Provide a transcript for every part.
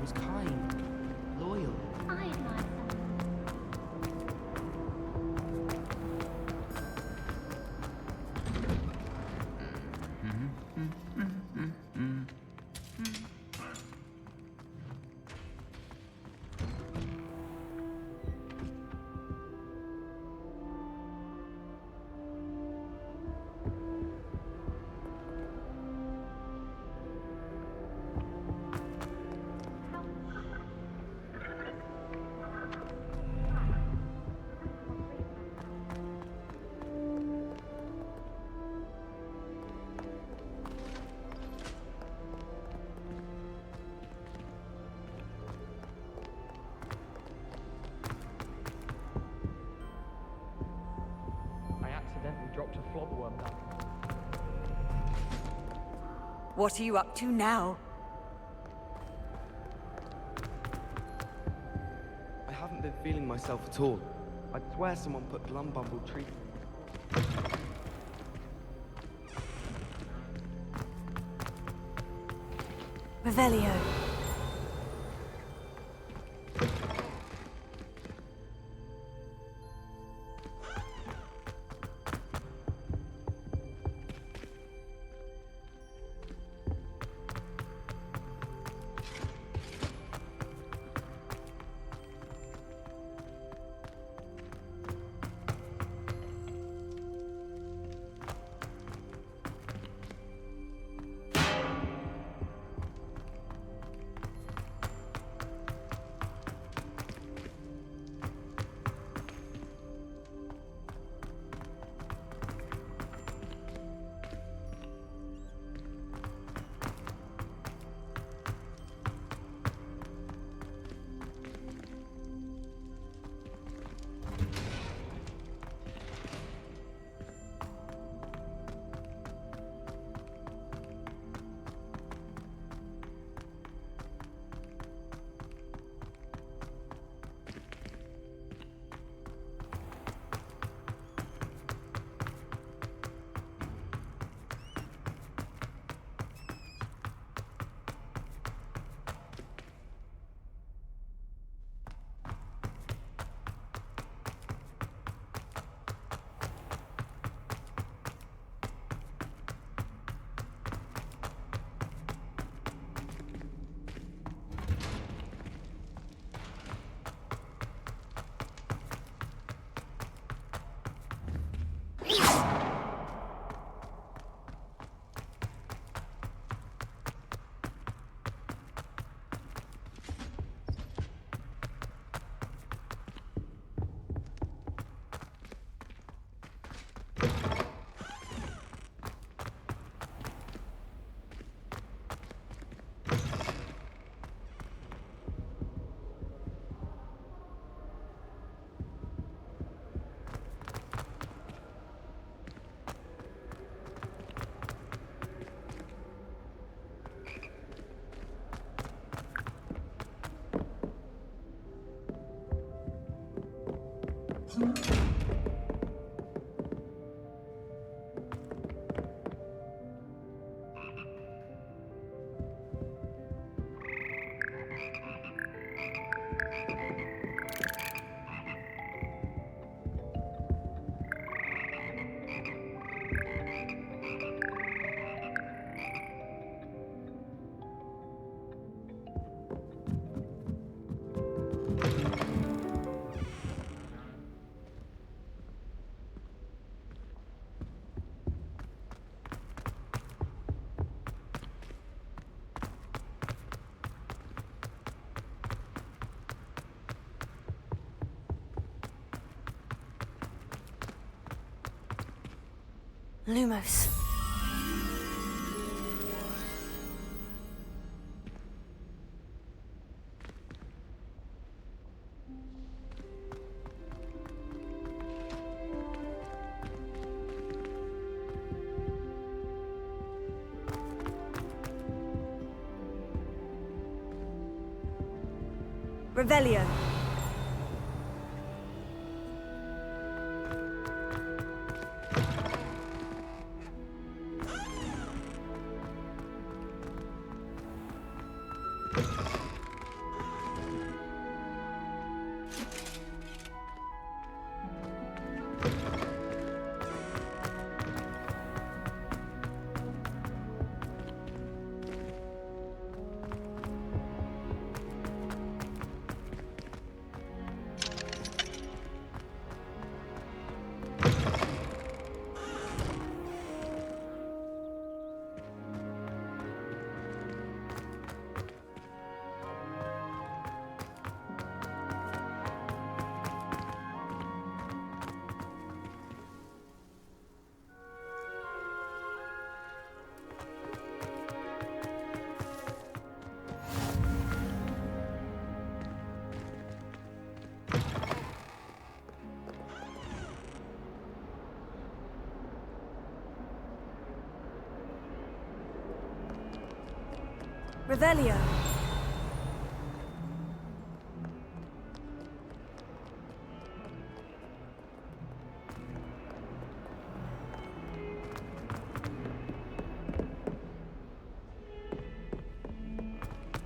was kind, loyal. I admire someone. I accidentally dropped a flogworm nut. What are you up to now? I haven't been feeling myself at all. I'd swear someone put Glumbumble treat. Revelio. Lumos. Revelio. Revelio.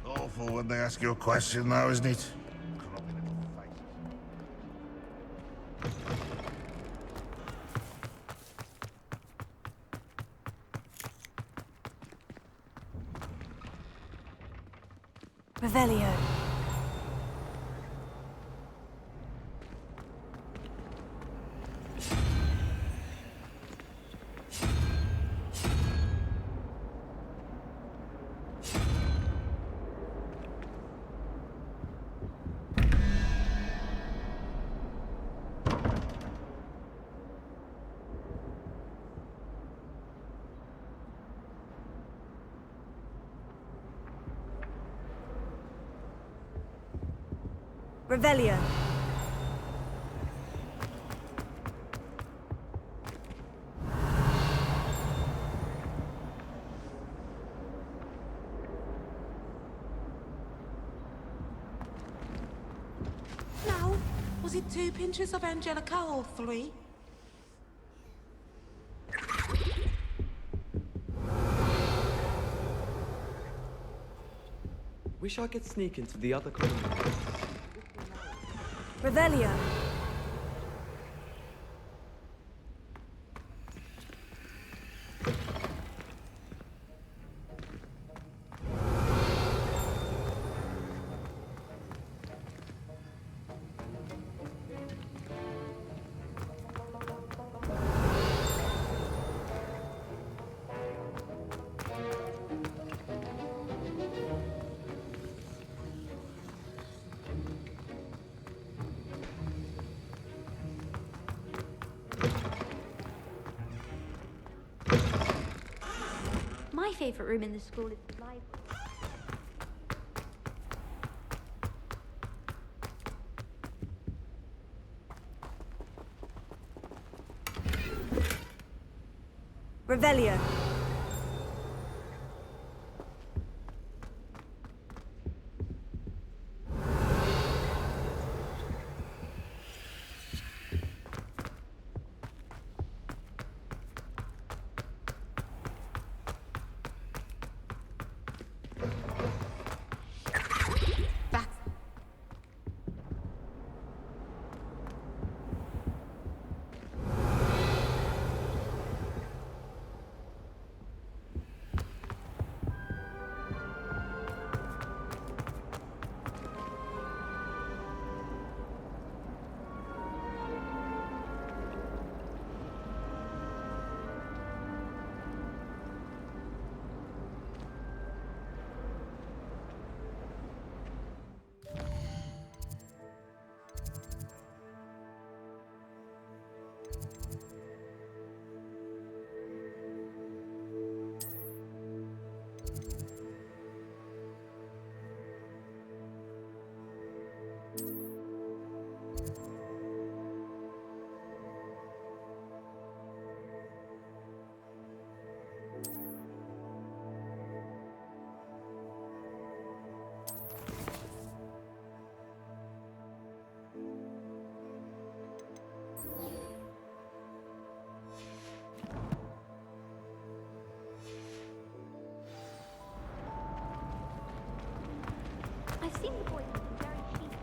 Awful when they ask you a question now, isn't it? Revelio. Revelio. Now, was it 2 pinches of Angelica or 3? Wish I could sneak into the other corner. Revelio. My favourite room in the school is the library. Revelio. I've seen the boys looking very sheepish.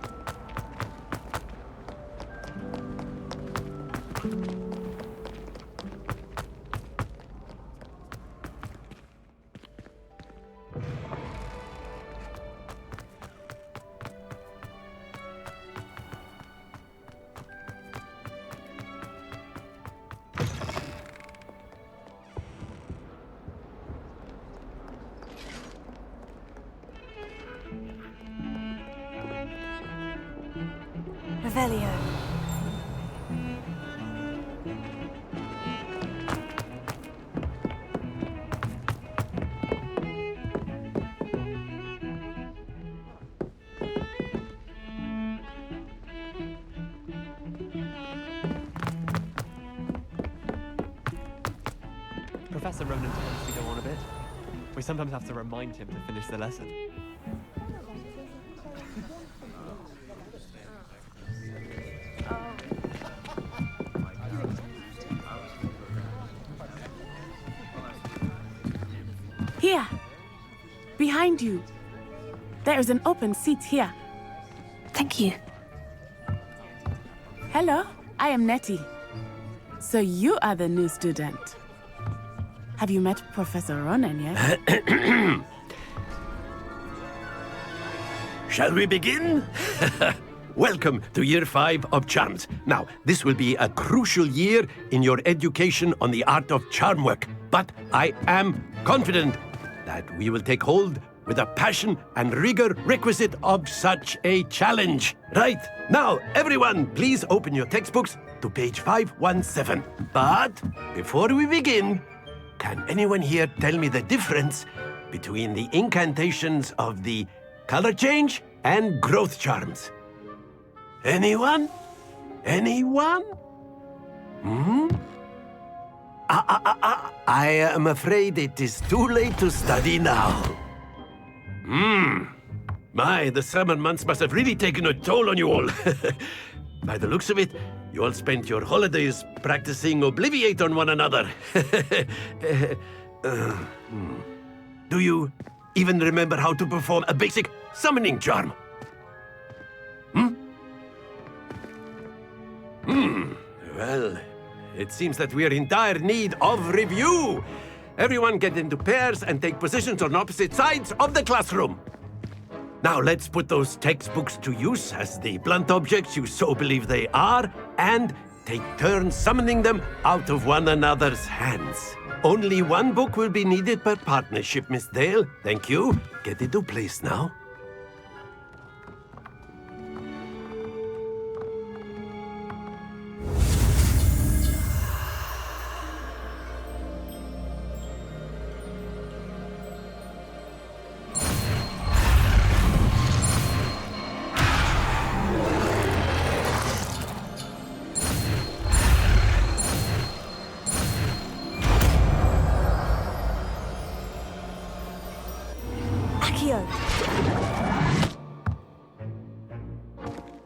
Revelio. Professor Ronan tends to go on a bit. We sometimes have to remind him to finish the lesson. Here. Behind you. There is an open seat here. Thank you. Hello, I am Nettie. So you are the new student. Have you met Professor Ronan yet? Shall we begin? Welcome to Year 5 of Charms. Now, this will be a crucial year in your education on the art of charm work, but I am confident that we will take hold with the passion and rigor requisite of such a challenge. Right, now, everyone, please open your textbooks to page 517. But before we begin, can anyone here tell me the difference between the incantations of the color change and growth charms? Anyone? Anyone? I am afraid it is too late to study now. My, the summer months must have really taken a toll on you all. By the looks of it, you all spent your holidays practicing Obliviate on one another. Do you even remember how to perform a basic summoning charm? Well, it seems that we are in dire need of review. Everyone get into pairs and take positions on opposite sides of the classroom. Now let's put those textbooks to use as the blunt objects you so believe they are, and take turns summoning them out of one another's hands. Only one book will be needed per partnership, Miss Dale. Thank you. Get into place now.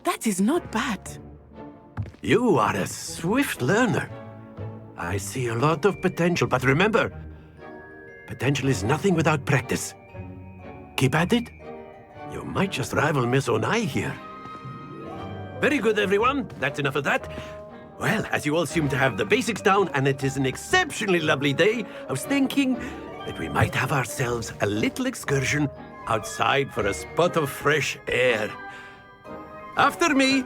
That is not bad. You are a swift learner. I see a lot of potential, but remember, potential is nothing without practice. Keep at it. You might just rival Miss Onai here. Very good, everyone. That's enough of that. Well, as you all seem to have the basics down, and it is an exceptionally lovely day, I was thinking that we might have ourselves a little excursion outside for a spot of fresh air. After me.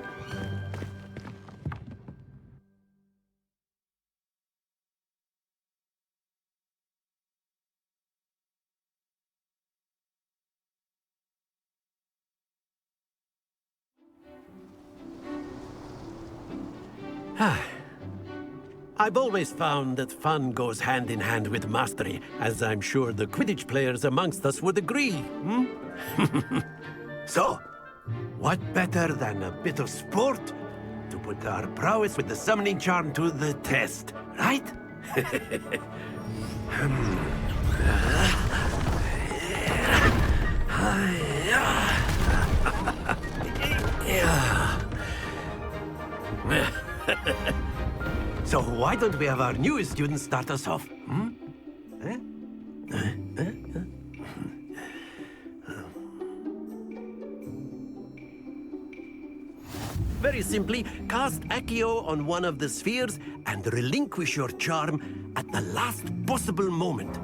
I've always found that fun goes hand in hand with mastery, as I'm sure the Quidditch players amongst us would agree. So, what better than a bit of sport to put our prowess with the summoning charm to the test, right? So why don't we have our newest student start us off? Very simply, cast Accio on one of the spheres and relinquish your charm at the last possible moment.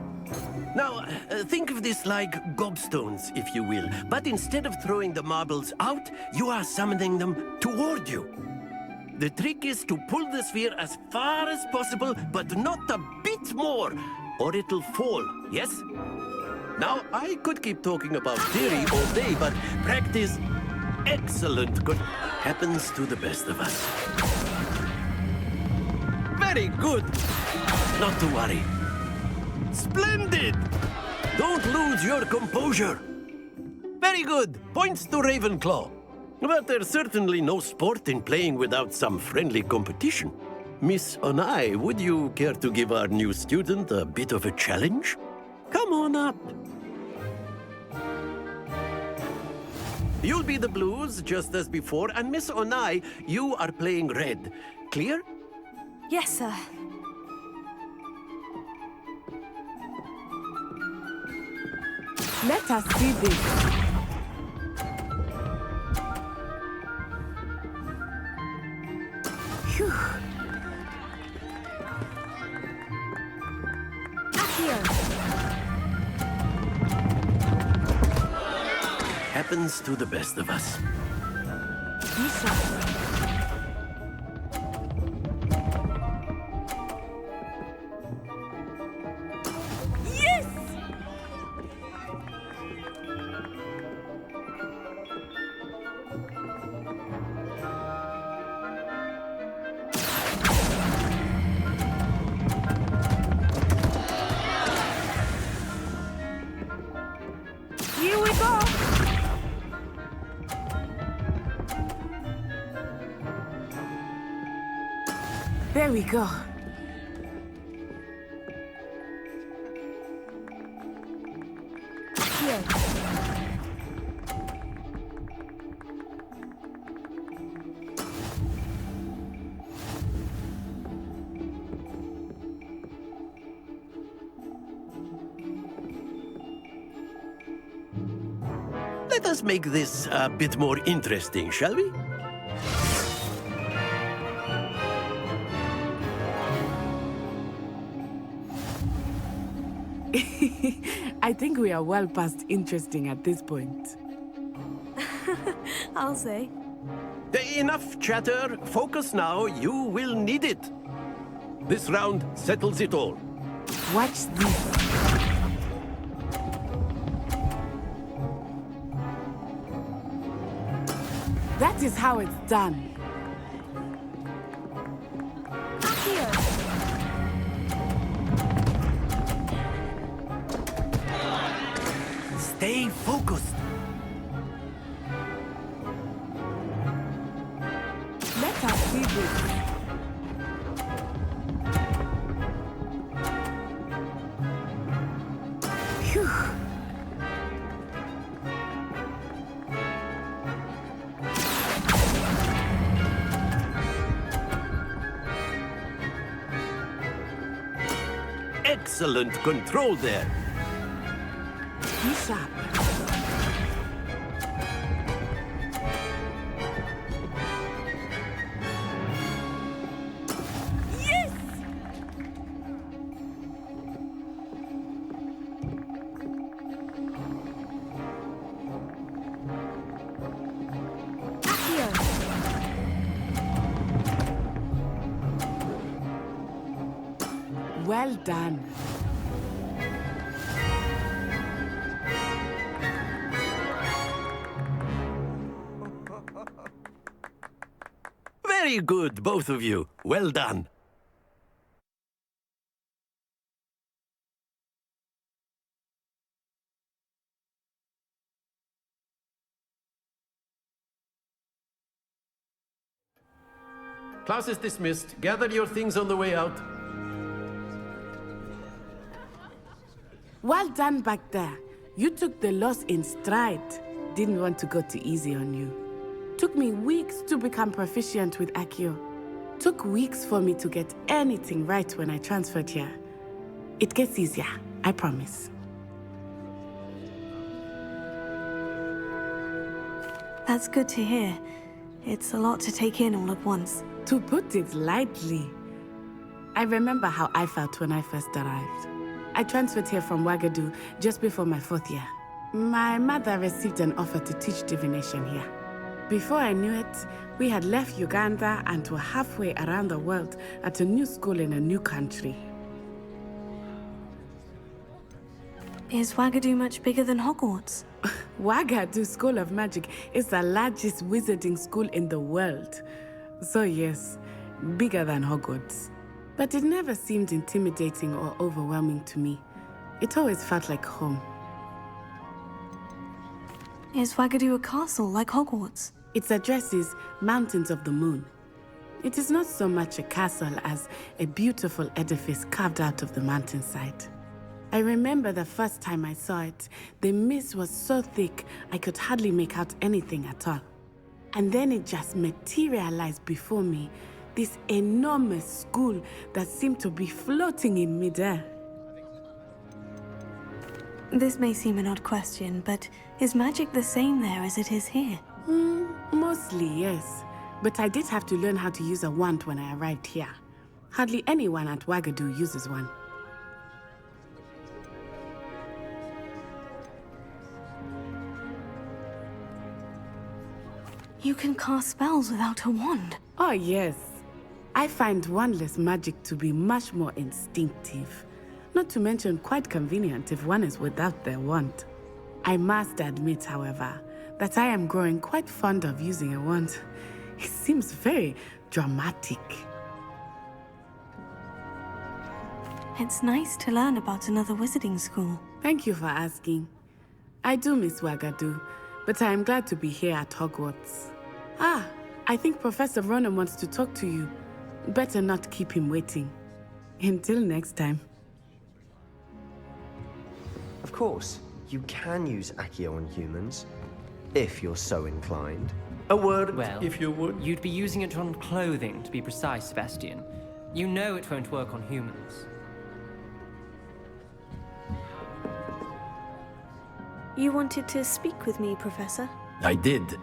Now, think of this like gobstones, if you will, but instead of throwing the marbles out, you are summoning them toward you. The trick is to pull the sphere as far as possible, but not a bit more, or it'll fall, yes? Now, I could keep talking about theory all day, but practice, excellent, good, happens to the best of us. Very good. Not to worry. Splendid! Don't lose your composure. Very good. Points to Ravenclaw. But there's certainly no sport in playing without some friendly competition. Miss Onai, would you care to give our new student a bit of a challenge? Come on up. You'll be the blues, just as before, and Miss Onai, you are playing red. Clear? Yes, sir. Let us see this. Phew. Happens to the best of us. Yes! Here we go! There we go. Here. Let us make this a bit more interesting, shall we? I think we are well past interesting at this point. I'll say. Enough chatter. Focus now. You will need it. This round settles it all. Watch this. That is how it's done. Here. Stay focused. Let us see this. Phew. Excellent control there. Be sharp. Yes! Here. Well done. Very good, both of you. Well done. Class is dismissed. Gather your things on the way out. Well done back there. You took the loss in stride. Didn't want to go too easy on you. Took me weeks to become proficient with Accio. Took weeks for me to get anything right when I transferred here. It gets easier, I promise. That's good to hear. It's a lot to take in all at once. To put it lightly, I remember how I felt when I first arrived. I transferred here from Ouagadougou just before my 4th year. My mother received an offer to teach divination here. Before I knew it, we had left Uganda and were halfway around the world at a new school in a new country. Is Ouagadougou much bigger than Hogwarts? Ouagadougou School of Magic is the largest wizarding school in the world. So yes, bigger than Hogwarts. But it never seemed intimidating or overwhelming to me. It always felt like home. Is Ouagadougou a castle like Hogwarts? Its address is Mountains of the Moon. It is not so much a castle as a beautiful edifice carved out of the mountainside. I remember the first time I saw it, the mist was so thick I could hardly make out anything at all. And then it just materialized before me, this enormous school that seemed to be floating in midair. This may seem an odd question, but is magic the same there as it is here? Mostly, yes. But I did have to learn how to use a wand when I arrived here. Hardly anyone at Wagadu uses one. You can cast spells without a wand. Oh, yes. I find wandless magic to be much more instinctive. Not to mention quite convenient if one is without their wand. I must admit, however, that I am growing quite fond of using a wand. It seems very dramatic. It's nice to learn about another wizarding school. Thank you for asking. I do miss Wagadu, but I am glad to be here at Hogwarts. Ah, I think Professor Ronan wants to talk to you. Better not keep him waiting. Until next time. Of course, you can use Accio on humans, if you're so inclined. A word, Well, if you would. You'd be using it on clothing, to be precise, Sebastian. You know it won't work on humans. You wanted to speak with me, Professor? I did.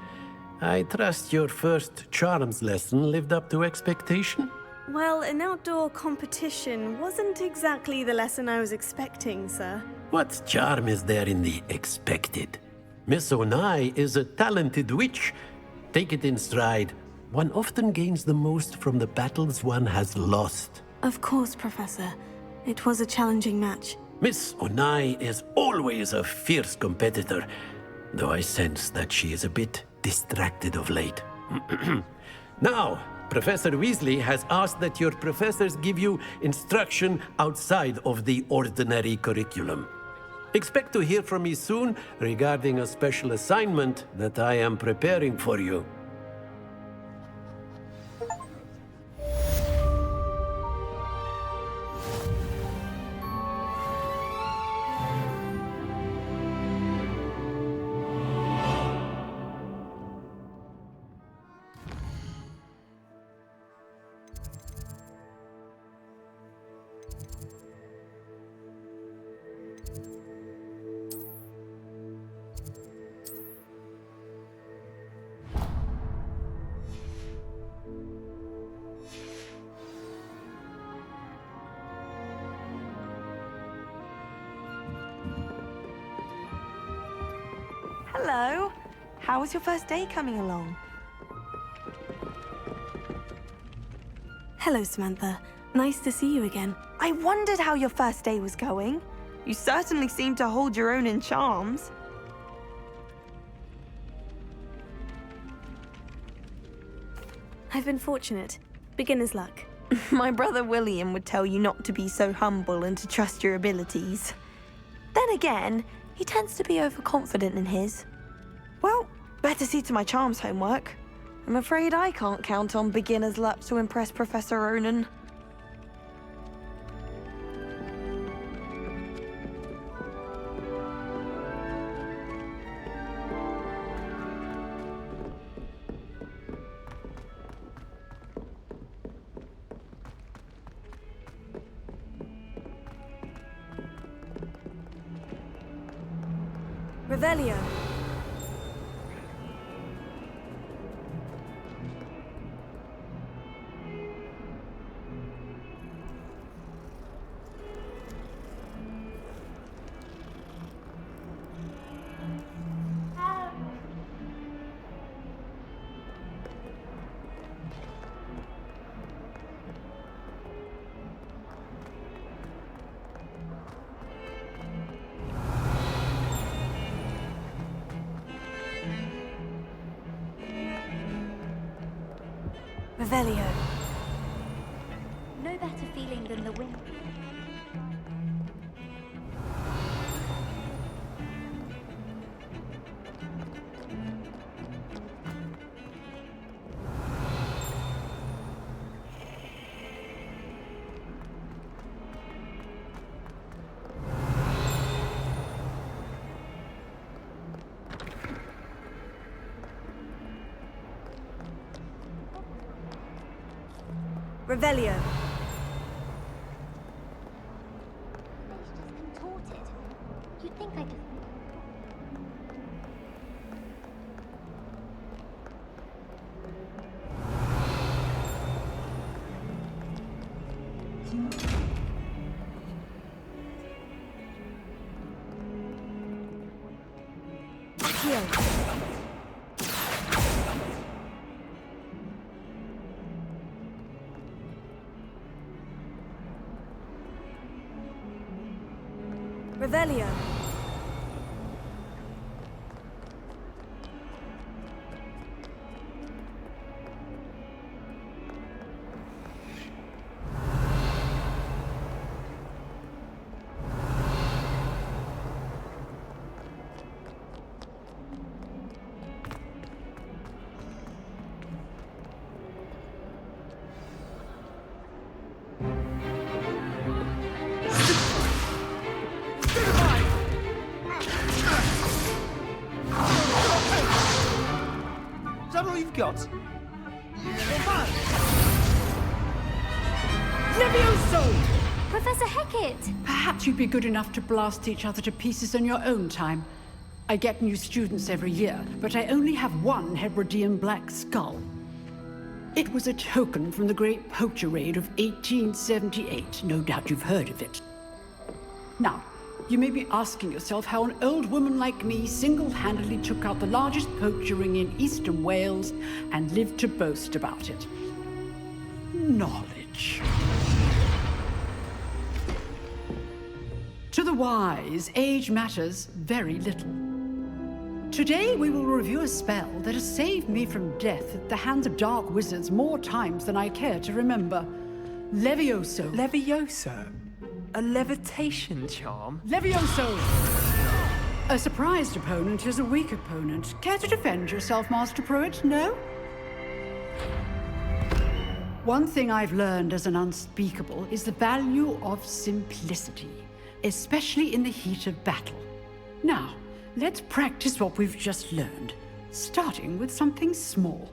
I trust your first charms lesson lived up to expectation? Well, an outdoor competition wasn't exactly the lesson I was expecting, sir. What charm is there in the expected? Miss Onai is a talented witch. Take it in stride. One often gains the most from the battles one has lost. Of course, Professor. It was a challenging match. Miss Onai is always a fierce competitor, though I sense that she is a bit distracted of late. Now, Professor Weasley has asked that your professors give you instruction outside of the ordinary curriculum. Expect to hear from me soon regarding a special assignment that I am preparing for you. Hello. How was your first day coming along? Hello, Samantha. Nice to see you again. I wondered how your first day was going. You certainly seem to hold your own in charms. I've been fortunate. Beginner's luck. My brother William would tell you not to be so humble and to trust your abilities. Then again, he tends to be overconfident in his. Well, better see to my charms homework. I'm afraid I can't count on beginner's luck to impress Professor Ronan. Revelio. Revelio. No better feeling than the wind. Revelio. Face just contorted. You'd think I just... Revelio. Is that all you've got? Levioso! Professor Hecat! Perhaps you'd be good enough to blast each other to pieces in your own time. I get new students every year, but I only have one Hebridean black skull. It was a token from the Great Poacher Raid of 1878. No doubt you've heard of it. Now, you may be asking yourself how an old woman like me single-handedly took out the largest poacher ring in eastern Wales and lived to boast about it. Knowledge. To the wise, age matters very little. Today we will review a spell that has saved me from death at the hands of dark wizards more times than I care to remember. Levioso. Levioso? A levitation charm? Levioso! A surprised opponent is a weak opponent. Care to defend yourself, Master Pruitt? No? One thing I've learned as an unspeakable is the value of simplicity, especially in the heat of battle. Now, let's practice what we've just learned, starting with something small.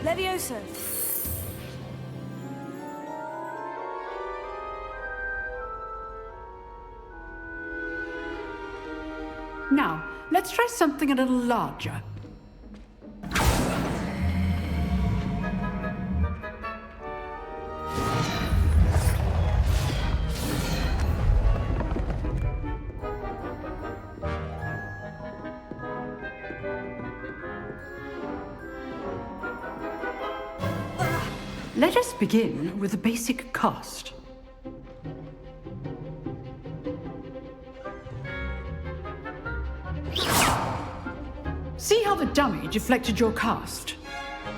Levioso. Now, let's try something a little larger. Let us begin with a basic cast. See how the dummy deflected your cast?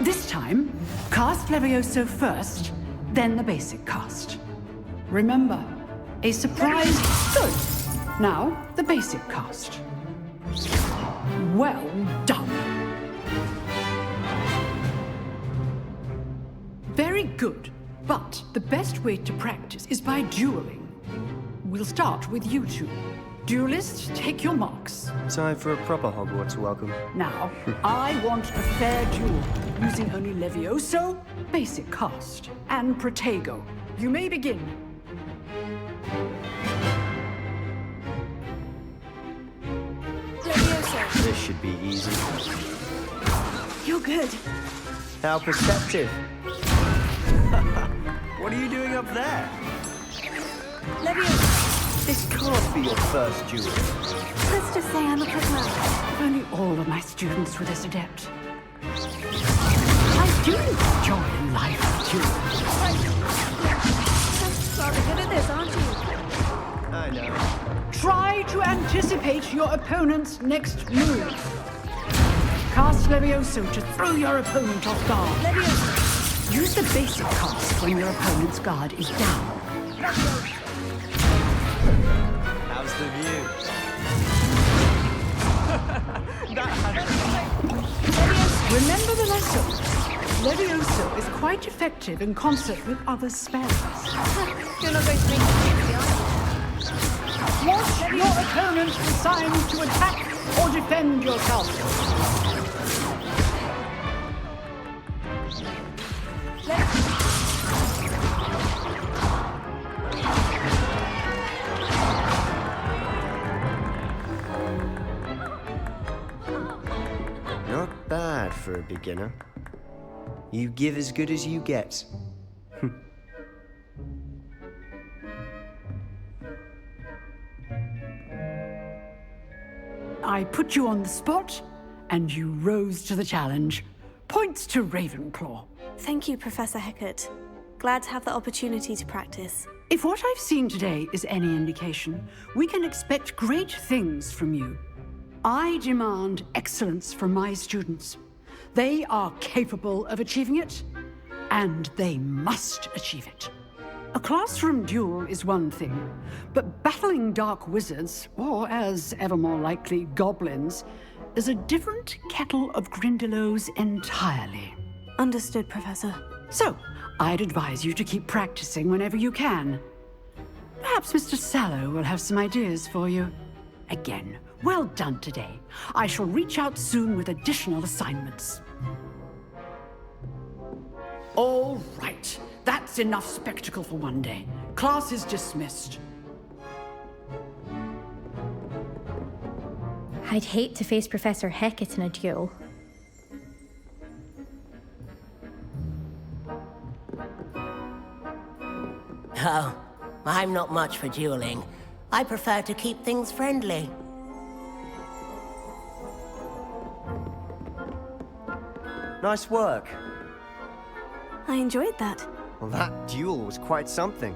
This time, cast Levioso first, then the basic cast. Remember, a surprise. Good. Now, the basic cast. Well done. Very good, but the best way to practice is by dueling. We'll start with you two. Duelists, take your marks. Time for a proper Hogwarts welcome. Now, I want a fair duel, using only Levioso, basic cast, and Protego. You may begin. Levioso. This should be easy. You're good. How perceptive. What are you doing up there? Levioso. This can't be your first duel. Let's just say I'm a good man. If only all of my students were this adept. I do enjoy life duels. Rather good at this, aren't you? I know. Try to anticipate your opponent's next move. Cast Levioso to throw your opponent off guard. Levioso. Use the basic cast when your opponent's guard is down. How's the view? Remember the lesson. Levioso is quite effective in concert with other spells. You're not going to make me think, are you? Watch your opponent decide to attack or defend yourself. Not bad for a beginner. You give as good as you get. I put you on the spot, and you rose to the challenge. Points to Ravenclaw. Thank you, Professor Hecat. Glad to have the opportunity to practice. If what I've seen today is any indication, we can expect great things from you. I demand excellence from my students. They are capable of achieving it, and they must achieve it. A classroom duel is one thing, but battling dark wizards, or as ever more likely, goblins, is a different kettle of Grindylows entirely. Understood, Professor. So, I'd advise you to keep practicing whenever you can. Perhaps Mr. Sallow will have some ideas for you. Again, well done today. I shall reach out soon with additional assignments. All right. That's enough spectacle for one day. Class is dismissed. I'd hate to face Professor Hecat in a duel. Oh, I'm not much for dueling. I prefer to keep things friendly. Nice work. I enjoyed that. Well, that duel was quite something.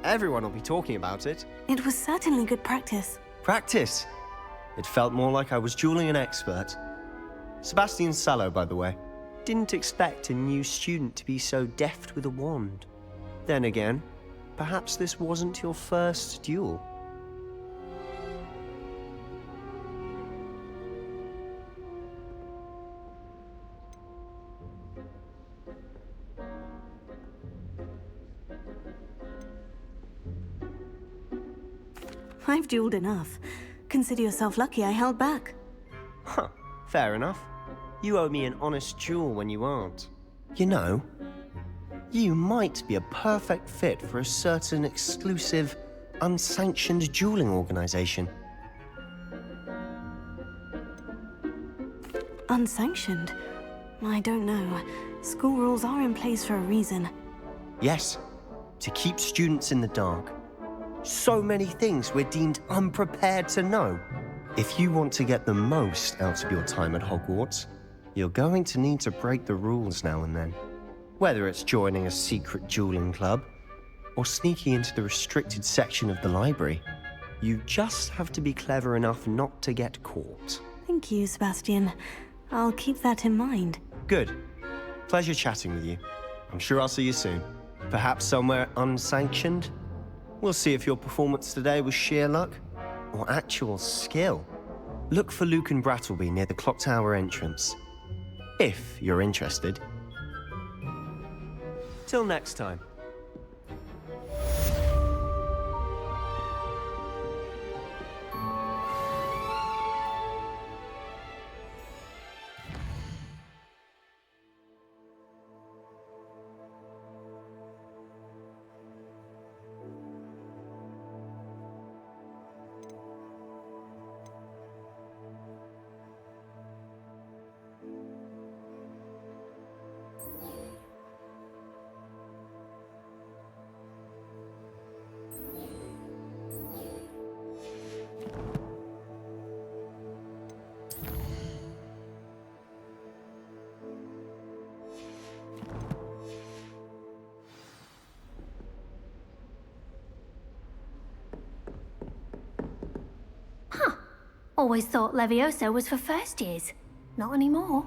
Everyone will be talking about it. It was certainly good practice. Practice? It felt more like I was dueling an expert. Sebastian Sallow, by the way. Didn't expect a new student to be so deft with a wand. Then again, perhaps this wasn't your first duel. I've dueled enough. Consider yourself lucky I held back. Huh, fair enough. You owe me an honest duel when you aren't. You know, you might be a perfect fit for a certain exclusive, unsanctioned dueling organization. Unsanctioned? I don't know. School rules are in place for a reason. Yes, to keep students in the dark. So many things we're deemed unprepared to know. If you want to get the most out of your time at Hogwarts, you're going to need to break the rules now and then. Whether it's joining a secret dueling club, or sneaking into the restricted section of the library, you just have to be clever enough not to get caught. Thank you, Sebastian. I'll keep that in mind. Good. Pleasure chatting with you. I'm sure I'll see you soon. Perhaps somewhere unsanctioned? We'll see if your performance today was sheer luck or actual skill. Look for Luke and Brattleby near the clock tower entrance, if you're interested. Till next time. Always thought Levioso was for first years. Not anymore.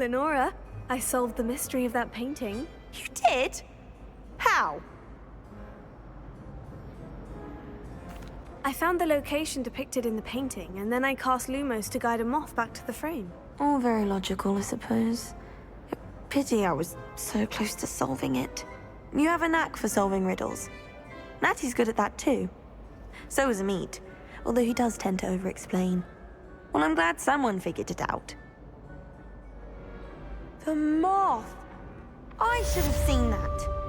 Lenora, I solved the mystery of that painting. You did? How? I found the location depicted in the painting, and then I cast Lumos to guide a moth back to the frame. All very logical, I suppose. Pity I was so close to solving it. You have a knack for solving riddles. Natty's good at that too. So is Amit, although he does tend to over-explain. Well, I'm glad someone figured it out. The moth! I should have seen that.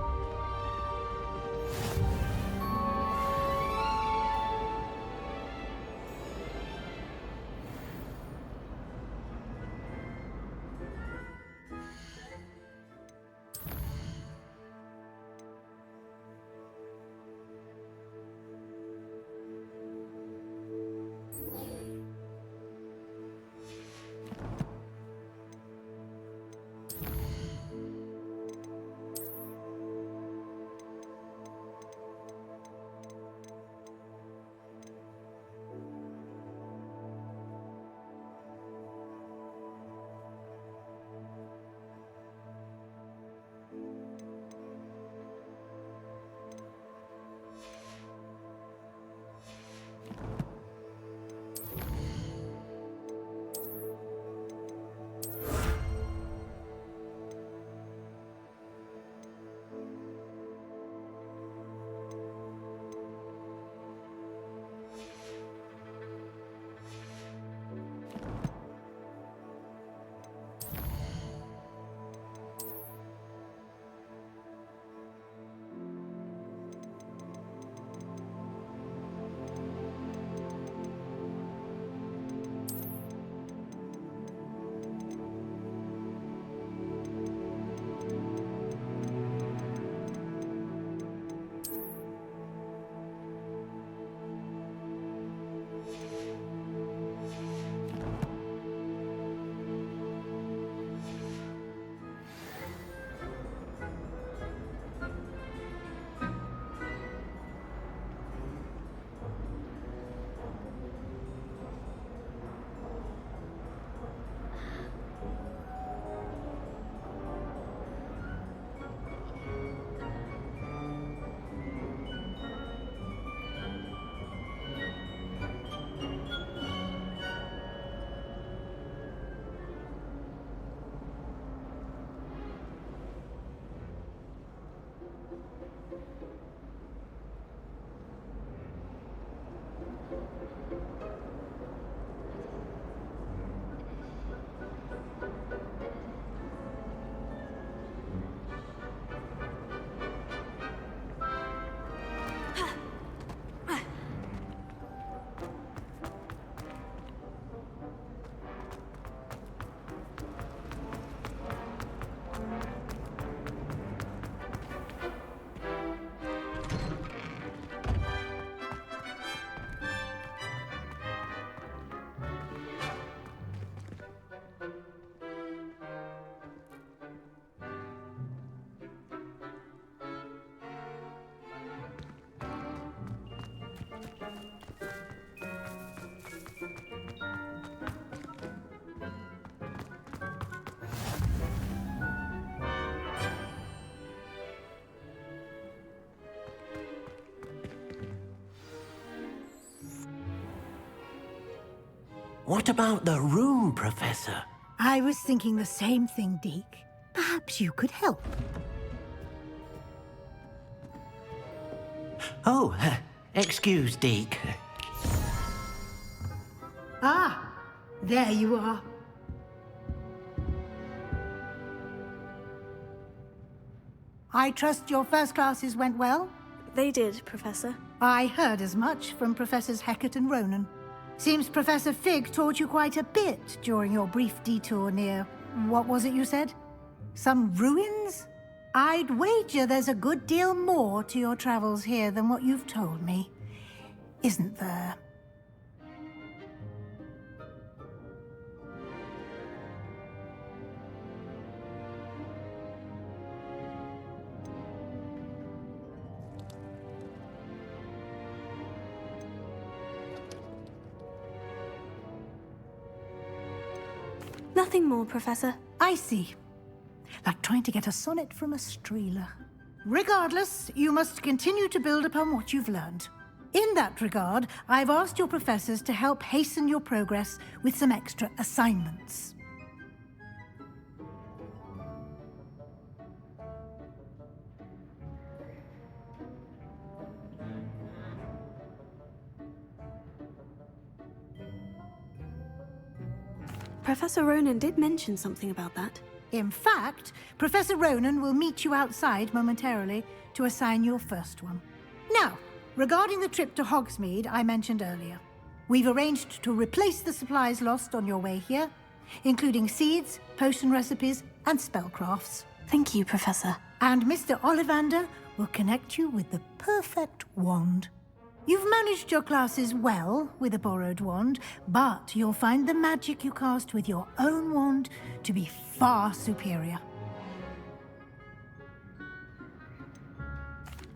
What about the room, Professor? I was thinking the same thing, Deke. Perhaps you could help. Oh, excuse, Deke. Ah, there you are. I trust your first classes went well? They did, Professor. I heard as much from Professors Hecat and Ronan. Seems Professor Fig taught you quite a bit during your brief detour near... what was it you said? Some ruins? I'd wager there's a good deal more to your travels here than what you've told me. Isn't there? Nothing more, Professor. I see. Like trying to get a sonnet from a streeler. Regardless, you must continue to build upon what you've learned. In that regard, I've asked your professors to help hasten your progress with some extra assignments. Professor Ronan did mention something about that. In fact, Professor Ronan will meet you outside momentarily to assign your first one. Now, regarding the trip to Hogsmeade I mentioned earlier, we've arranged to replace the supplies lost on your way here, including seeds, potion recipes, and spellcrafts. Thank you, Professor. And Mr. Ollivander will connect you with the perfect wand. You've managed your classes well with a borrowed wand, but you'll find the magic you cast with your own wand to be far superior.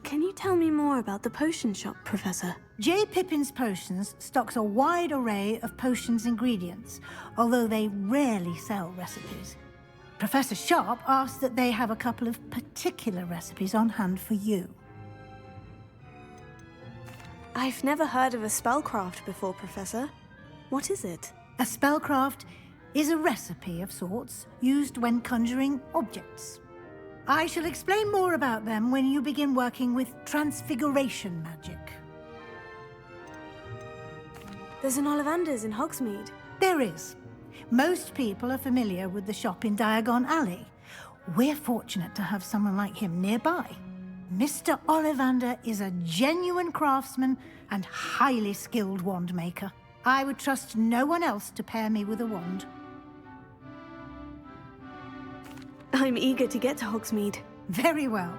Can you tell me more about the potion shop, Professor? J. Pippin's Potions stocks a wide array of potions ingredients, although they rarely sell recipes. Professor Sharp asks that they have a couple of particular recipes on hand for you. I've never heard of a spellcraft before, Professor. What is it? A spellcraft is a recipe of sorts used when conjuring objects. I shall explain more about them when you begin working with transfiguration magic. There's an Ollivander's in Hogsmeade. There is. Most people are familiar with the shop in Diagon Alley. We're fortunate to have someone like him nearby. Mr. Ollivander is a genuine craftsman and highly skilled wand maker. I would trust no one else to pair me with a wand. I'm eager to get to Hogsmeade. Very well.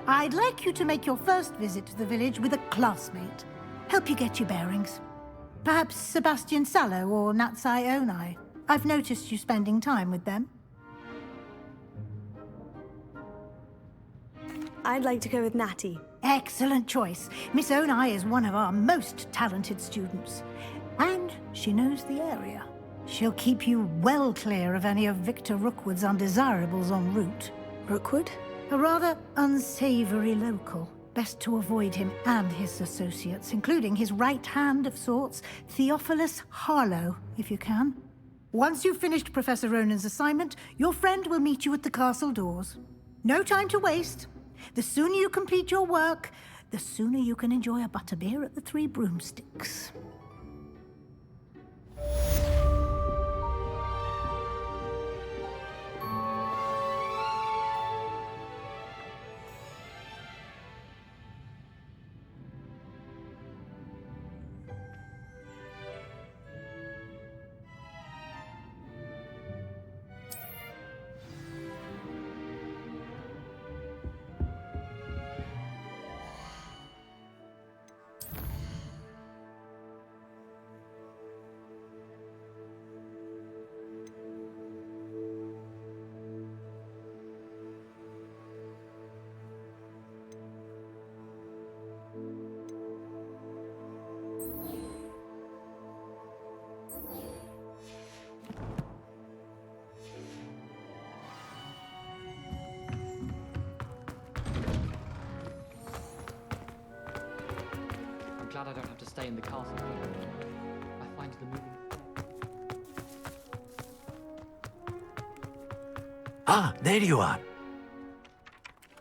I'd like you to make your first visit to the village with a classmate. Help you get your bearings. Perhaps Sebastian Sallow or Natsai Onai. I've noticed you spending time with them. I'd like to go with Natty. Excellent choice. Miss Onai is one of our most talented students. And she knows the area. She'll keep you well clear of any of Victor Rookwood's undesirables en route. Rookwood? A rather unsavory local. Best to avoid him and his associates, including his right hand of sorts, Theophilus Harlow, if you can. Once you've finished Professor Ronan's assignment, your friend will meet you at the castle doors. No time to waste. The sooner you complete your work, the sooner you can enjoy a butterbeer at the Three Broomsticks. Glad I don't have to stay in the castle. I find the moving. Ah, there you are.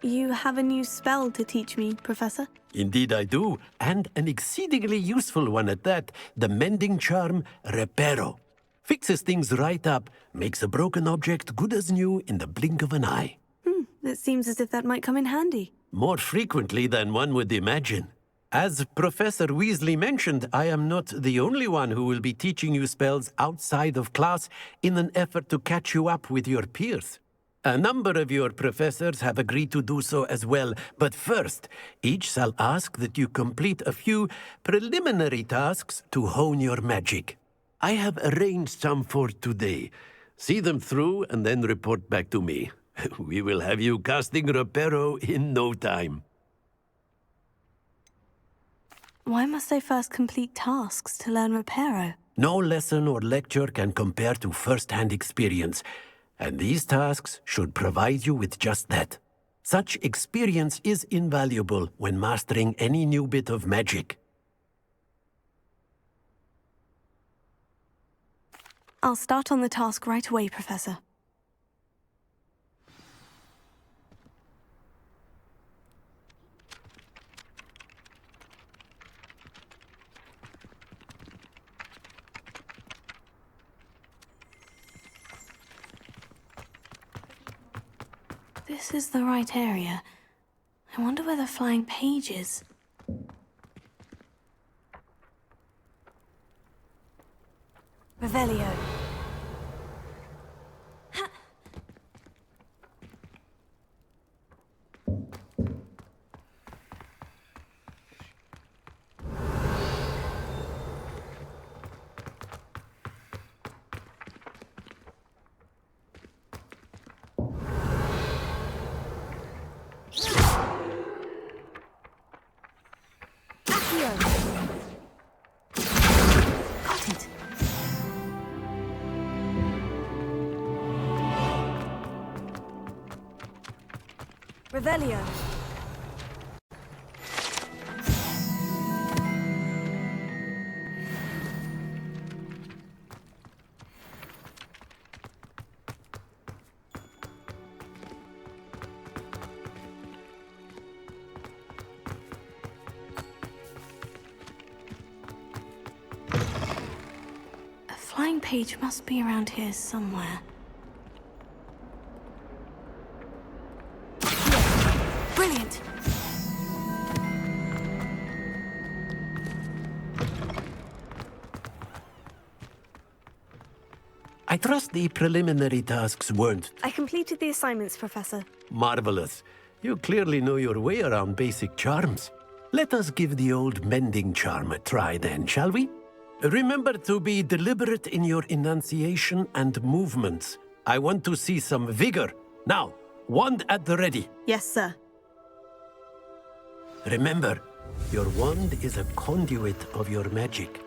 You have a new spell to teach me, Professor? Indeed I do, and an exceedingly useful one at that. The mending charm, Reparo. Fixes things right up, makes a broken object good as new in the blink of an eye. It seems as if that might come in handy. More frequently than one would imagine. As Professor Weasley mentioned, I am not the only one who will be teaching you spells outside of class in an effort to catch you up with your peers. A number of your professors have agreed to do so as well, but first, each shall ask that you complete a few preliminary tasks to hone your magic. I have arranged some for today. See them through and then report back to me. We will have you casting Reparo in no time. Why must I first complete tasks to learn Reparo? No lesson or lecture can compare to first-hand experience. And these tasks should provide you with just that. Such experience is invaluable when mastering any new bit of magic. I'll start on the task right away, Professor. This is the right area. I wonder where the flying page is. Revelio. Got it. Revelio. A flying page must be around here somewhere. Brilliant! I trust the preliminary tasks weren't I completed the assignments, Professor. marvelous. You clearly know your way around basic charms. Let us give the old mending charm a try then, shall we? Remember to be deliberate in your enunciation and movements. I want to see some vigor. Now, wand at the ready. Yes, sir. Remember, your wand is a conduit of your magic.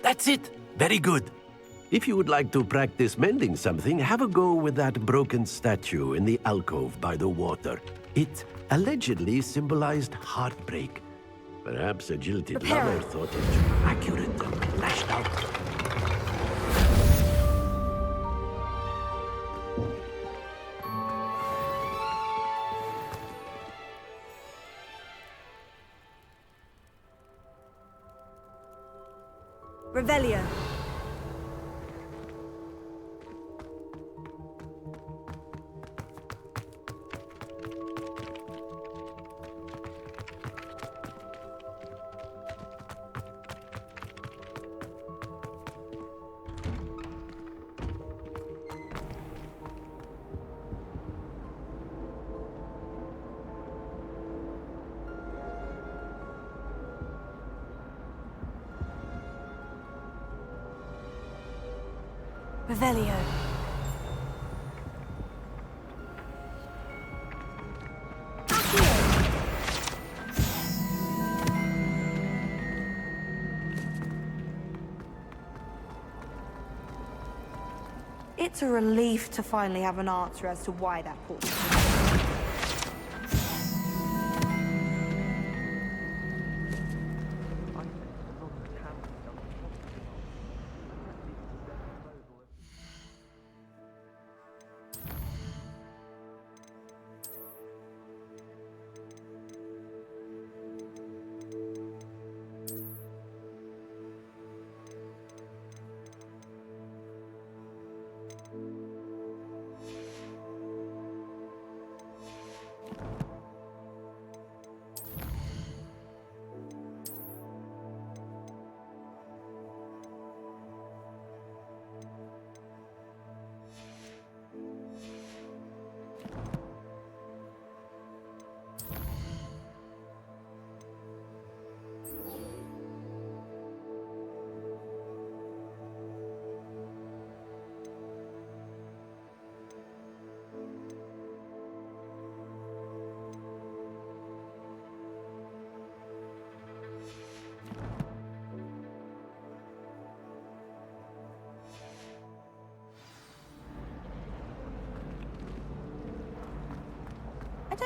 That's it! Very good. If you would like to practice mending something, have a go with that broken statue in the alcove by the water. It allegedly symbolized heartbreak. Perhaps a jilted lover thought it accurate and lashed out. Revelio. Revelio. It's a relief to finally have an answer as to why that portrait.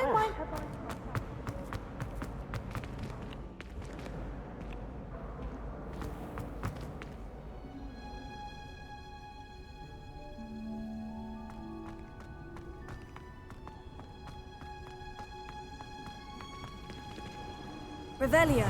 don't mind. Revelio.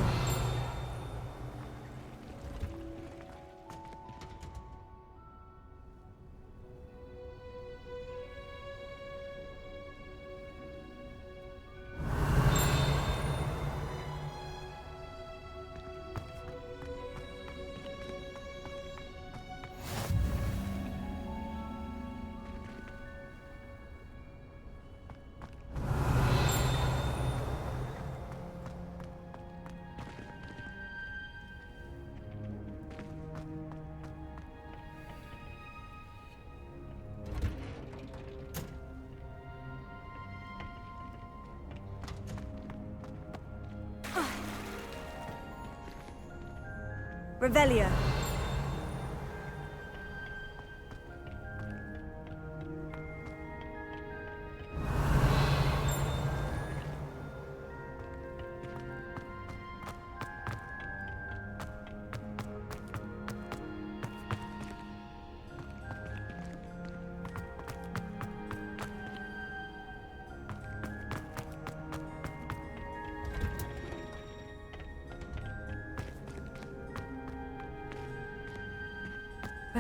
Revelio.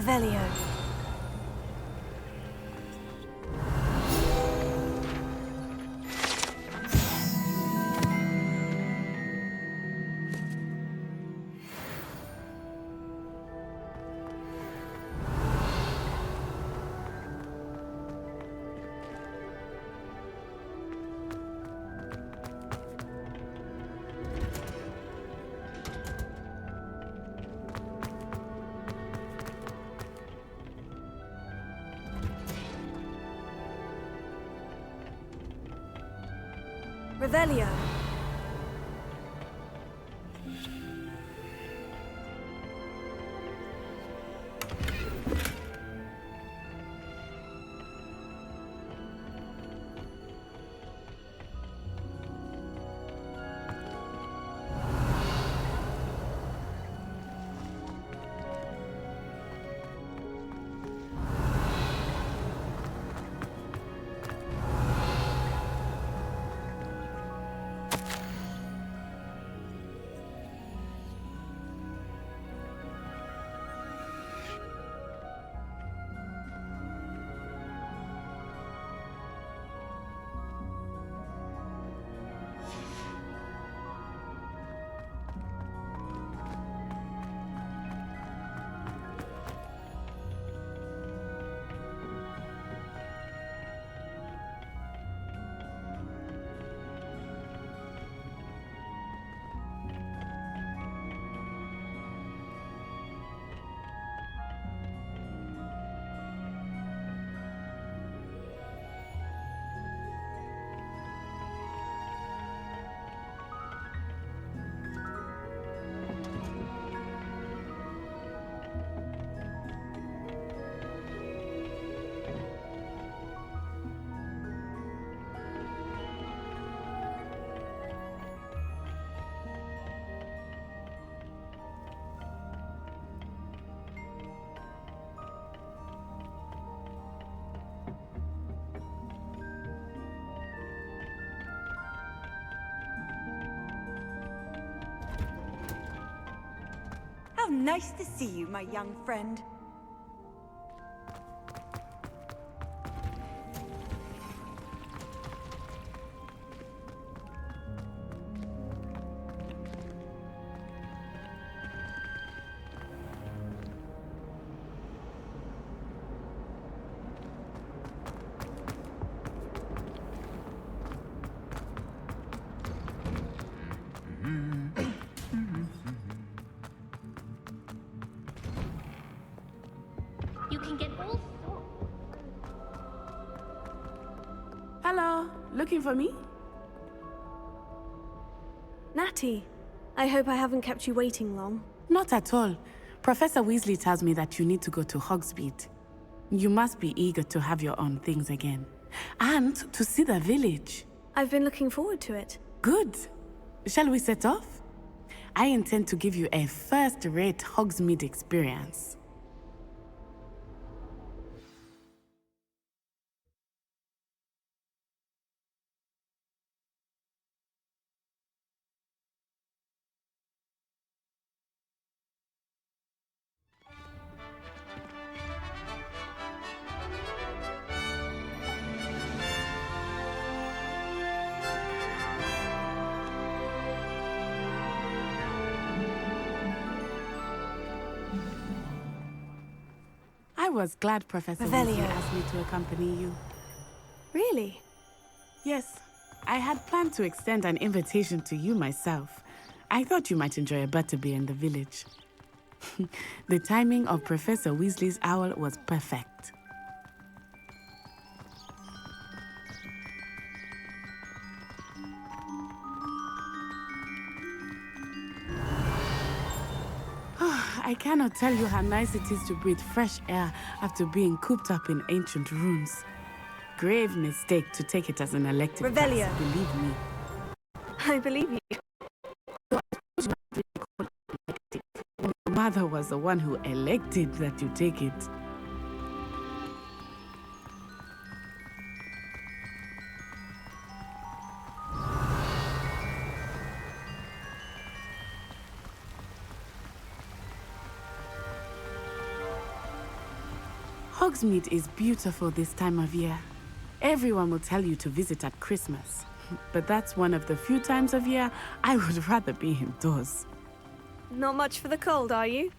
Revelio. Revelio. How nice to see you, my young friend. You can get all sorts. Hello, looking for me? Natty, I hope I haven't kept you waiting long. Not at all. Professor Weasley tells me that you need to go to Hogsmeade. You must be eager to have your own things again. And to see the village. I've been looking forward to it. Good. Shall we set off? I intend to give you a first-rate Hogsmeade experience. I was glad Professor Weasley asked me to accompany you. Really? Yes. I had planned to extend an invitation to you myself. I thought you might enjoy a butterbeer in the village. The timing of Professor Weasley's owl was perfect. I cannot tell you how nice it is to breathe fresh air after being cooped up in ancient rooms. Grave mistake to take it as an elective Revelio. class, believe me. I believe you. Your mother was the one who elected that you take it. Hogsmeade is beautiful this time of year. Everyone will tell you to visit at Christmas. But that's one of the few times of year I would rather be indoors. Not much for the cold, are you?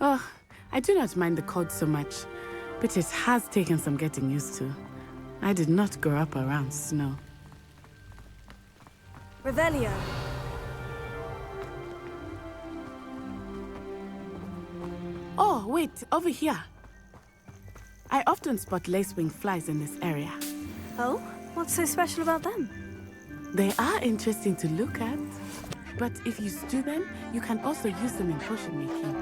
Oh, I do not mind the cold so much, but it has taken some getting used to. I did not grow up around snow. Revelio. Oh, wait, over here. I often spot lacewing flies in this area. Oh? What's so special about them? They are interesting to look at, but if you stew them, you can also use them in potion making.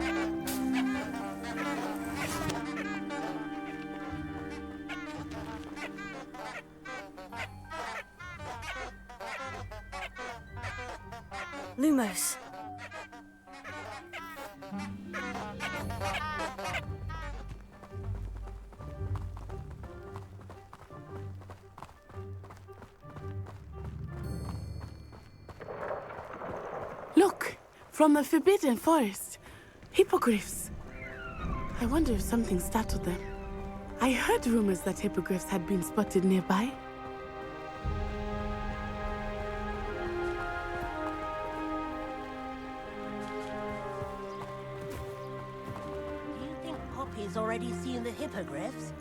Lumos. Look! From the Forbidden Forest. Hippogriffs. I wonder if something startled them. I heard rumors that hippogriffs had been spotted nearby. Do you think Poppy's already seen the hippogriffs?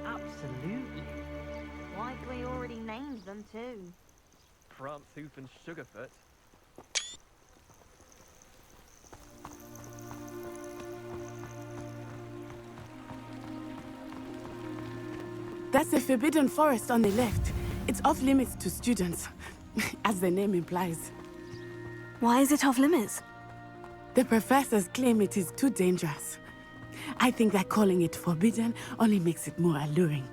Absolutely. Likely already named them too. Prantzoof and Sugarfoot. That's the Forbidden Forest on the left. It's off limits to students, as the name implies. Why is it off limits? The professors claim it is too dangerous. I think that calling it forbidden only makes it more alluring.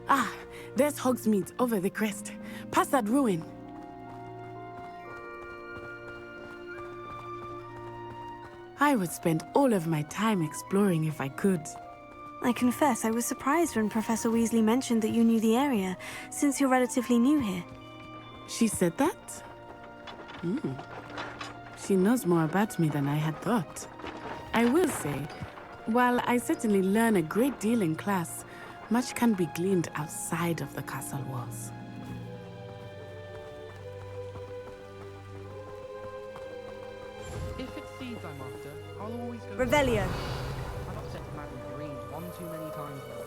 Ah, there's Hogsmeade over the crest. Past that ruin. I would spend all of my time exploring if I could. I confess I was surprised when Professor Weasley mentioned that you knew the area, since you're relatively new here. She said that? She knows more about me than I had thought. I will say, while I certainly learn a great deal in class, much can be gleaned outside of the castle walls. If it's seeds I'm after, I'll always go... Revelio. I've upset Madame Green one too many times now.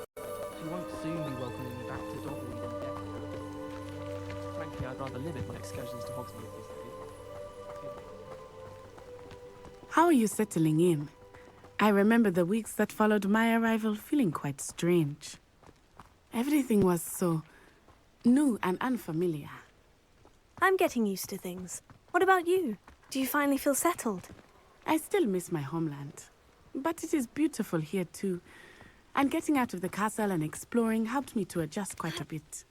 She won't soon be welcoming me back to Dogwood and Death. Frankly, I'd rather limit my excursions to Hogsmeade these days. How are you settling in? I remember the weeks that followed my arrival feeling quite strange. Everything was so new and unfamiliar. I'm getting used to things. What about you? Do you finally feel settled? I still miss my homeland. But it is beautiful here too. And getting out of the castle and exploring helped me to adjust quite a bit.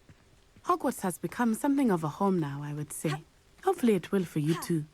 Hogwarts has become something of a home now, I would say. Hopefully it will for you too.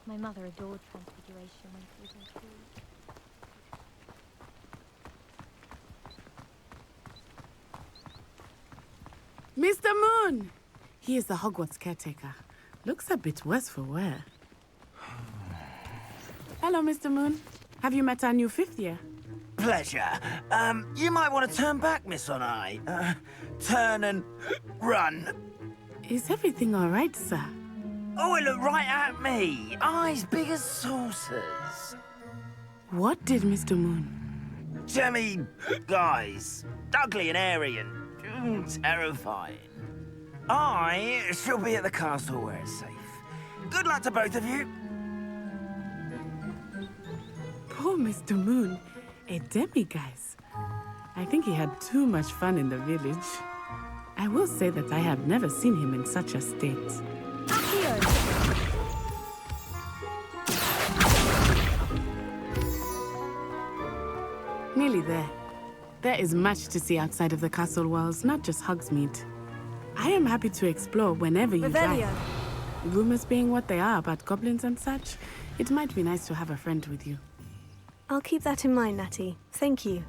My mother adored Transfiguration when she was in school. Mr. Moon! He is the Hogwarts caretaker. Looks a bit worse for wear. Hello, Mr. Moon. Have you met our new 5th year? Pleasure. You might want to turn back, Miss Onai. Turn and run. Is everything all right, sir? Oh, it looked right at me. Eyes big as saucers. What did Mr. Moon? Jemmy guys. Ugly and airy and terrifying. I shall be at the castle where it's safe. Good luck to both of you. Poor Mr. Moon. A demi-guise. I think he had too much fun in the village. I will say that I have never seen him in such a state. Nearly there. There is much to see outside of the castle walls, not just Hogsmeade. I am happy to explore whenever you like. Rumors being what they are about goblins and such, it might be nice to have a friend with you. I'll keep that in mind, Natty. Thank you.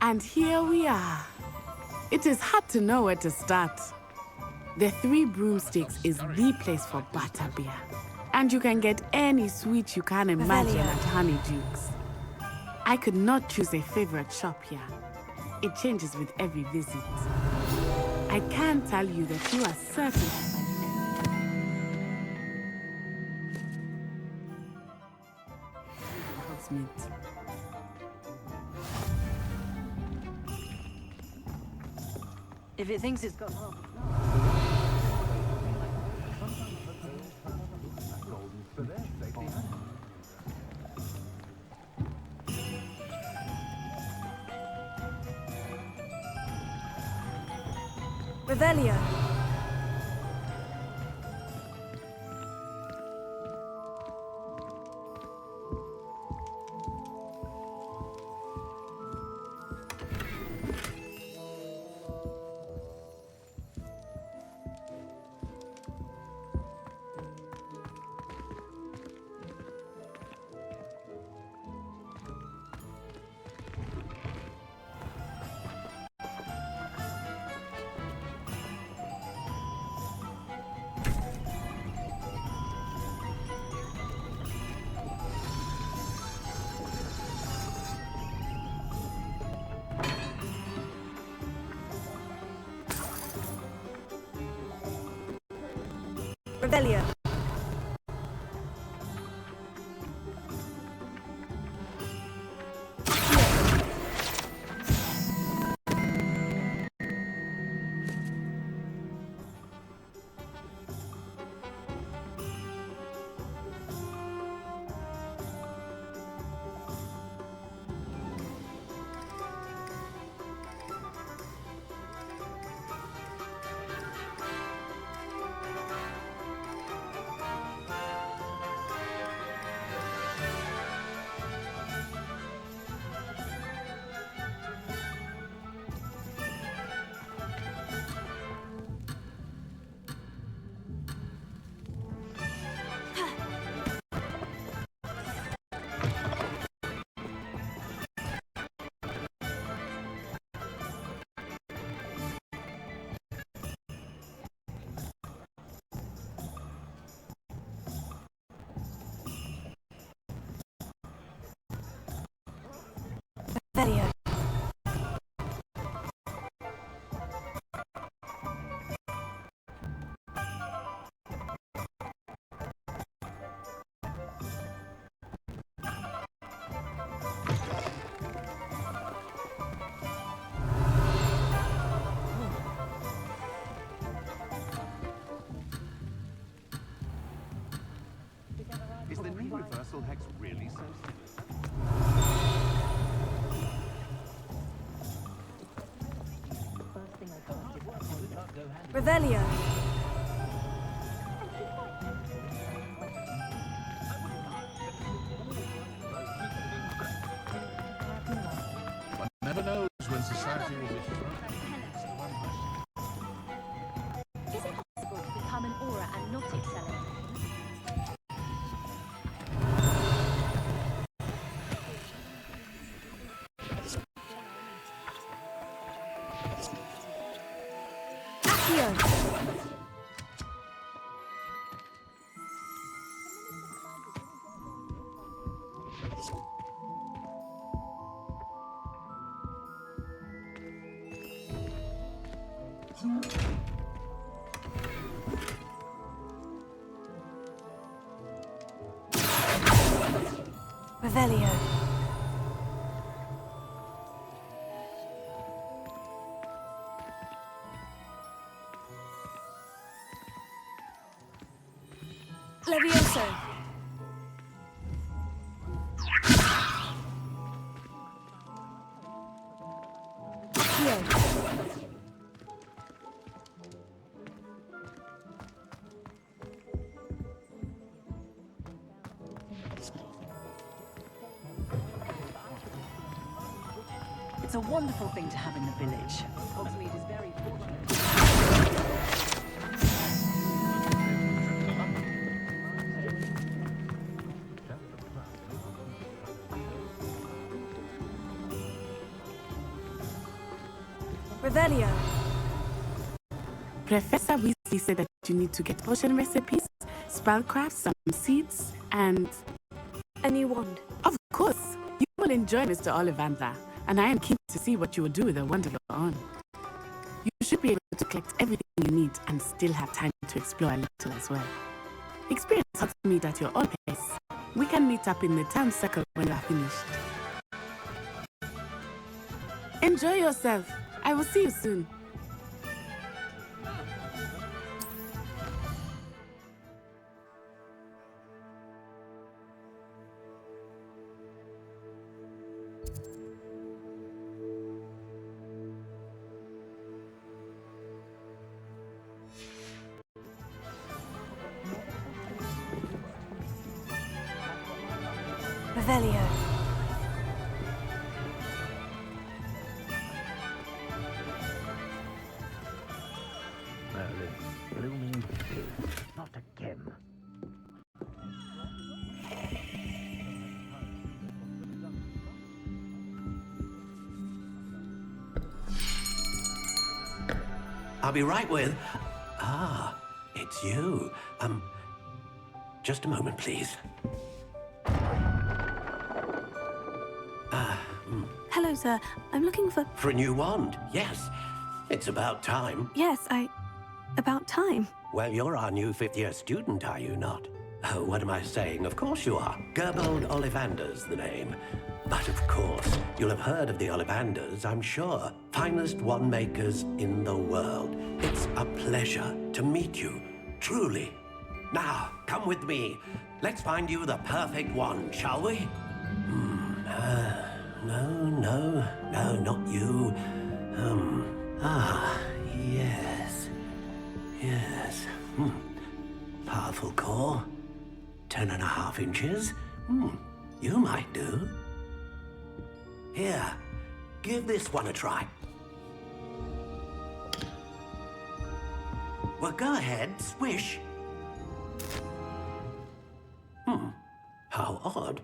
And here we are. It is hard to know where to start. The Three Broomsticks is the place for butterbeer. And you can get any sweet you can imagine at Honeyduke's. I could not choose a favorite shop here. It changes with every visit. I can tell you that you are certain to find Hogsmeade. If it thinks it's got half. Revelio. Revelio. Revelio. Is the new reversal hex really so sinister? Revelio. One never knows when society will be thrown. Is it possible to become an aura and not excel at Revelio. Levioso. Accio. It's a wonderful thing to have in the village. Hogsmeade is very fortunate. Revelio. Professor Weasley said that you need to get potion recipes, spellcraft, some seeds, and a new wand. Of course. You will enjoy Mr. Ollivander, and I am keen to see what you will do with the wand of your own. You should be able to collect everything you need and still have time to explore a little as well. Experience Hogsmeade at your own pace. We can meet up in the town circle when you are finished. Enjoy yourself. I will see you soon. Revelio. Blooming not again. I'll be right with... Ah, it's you. Just a moment, please. Hello, sir. I'm looking for... For a new wand, yes. It's about time. Yes, about time. Well, you're our new fifth-year student, are you not? Oh, what am I saying? Of course you are. Gerbold Ollivander's the name. But of course, you'll have heard of the Ollivanders, I'm sure. Finest wand makers in the world. It's a pleasure to meet you, truly. Now, come with me. Let's find you the perfect wand, shall we? No, not you. Yes. Powerful core. 10.5 inches. You might do. Here, give this one a try. Well, go ahead, swish. How odd.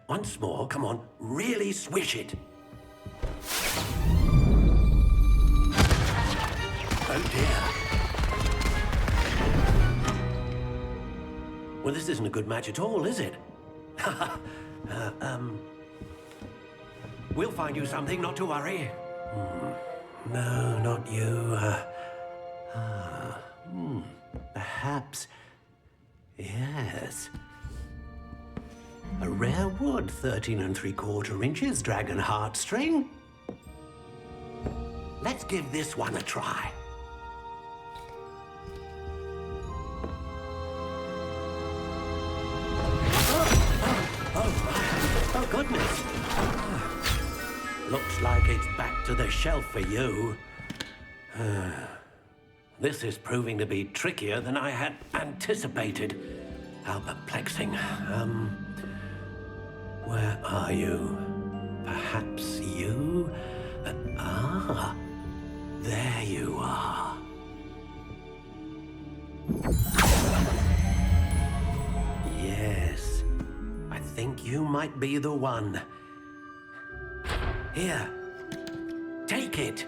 Once more, come on, really swish it. Oh dear. Well, this isn't a good match at all, is it? We'll find you something, not to worry. No, not you. Perhaps... Yes. A rare wood, 13 3/4 inches, dragon heartstring. Let's give this one a try. Oh, goodness. Looks like it's back to the shelf for you. This is proving to be trickier than I had anticipated. How perplexing. Where are you? Perhaps you? There you are. Yes, I think you might be the one. Here, take it.